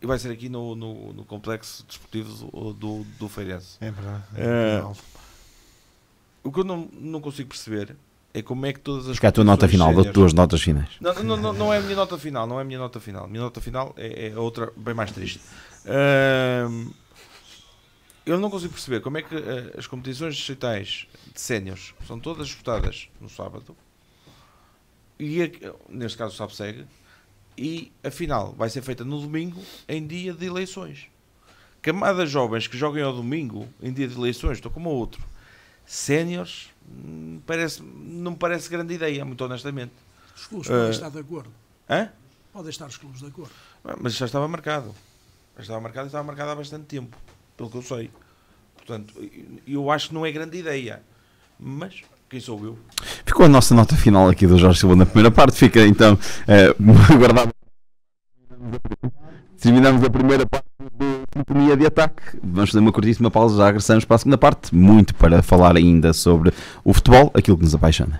E vai ser aqui no complexo desportivo do Feirense. É verdade. O que eu não consigo perceber é como é que todas as... Acho que é a tua nota final, das tuas notas finais. Não é a minha nota final, não é a minha nota final. A minha nota final é outra bem mais triste. Eu não consigo perceber como é que as competições distritais de séniores são todas disputadas no sábado, e neste caso o SAPSEG, e a final vai ser feita no domingo, em dia de eleições. Camadas jovens que joguem ao domingo, em dia de eleições, estou como outro. Séniores, não me parece grande ideia, muito honestamente. Os clubes podem estar de acordo. Hã? Podem estar os clubes de acordo. Mas já estava marcado. Já estava marcado e estava marcado há bastante tempo, pelo que eu sei. Portanto, eu acho que não é grande ideia. Mas... quem sou eu? Ficou a nossa nota final aqui do Jorge Silva na primeira parte. Fica então guardado. Terminamos a primeira parte do Sintonia de Ataque. Vamos fazer uma curtíssima pausa, já regressamos para a segunda parte. Muito para falar ainda sobre o futebol, aquilo que nos apaixona.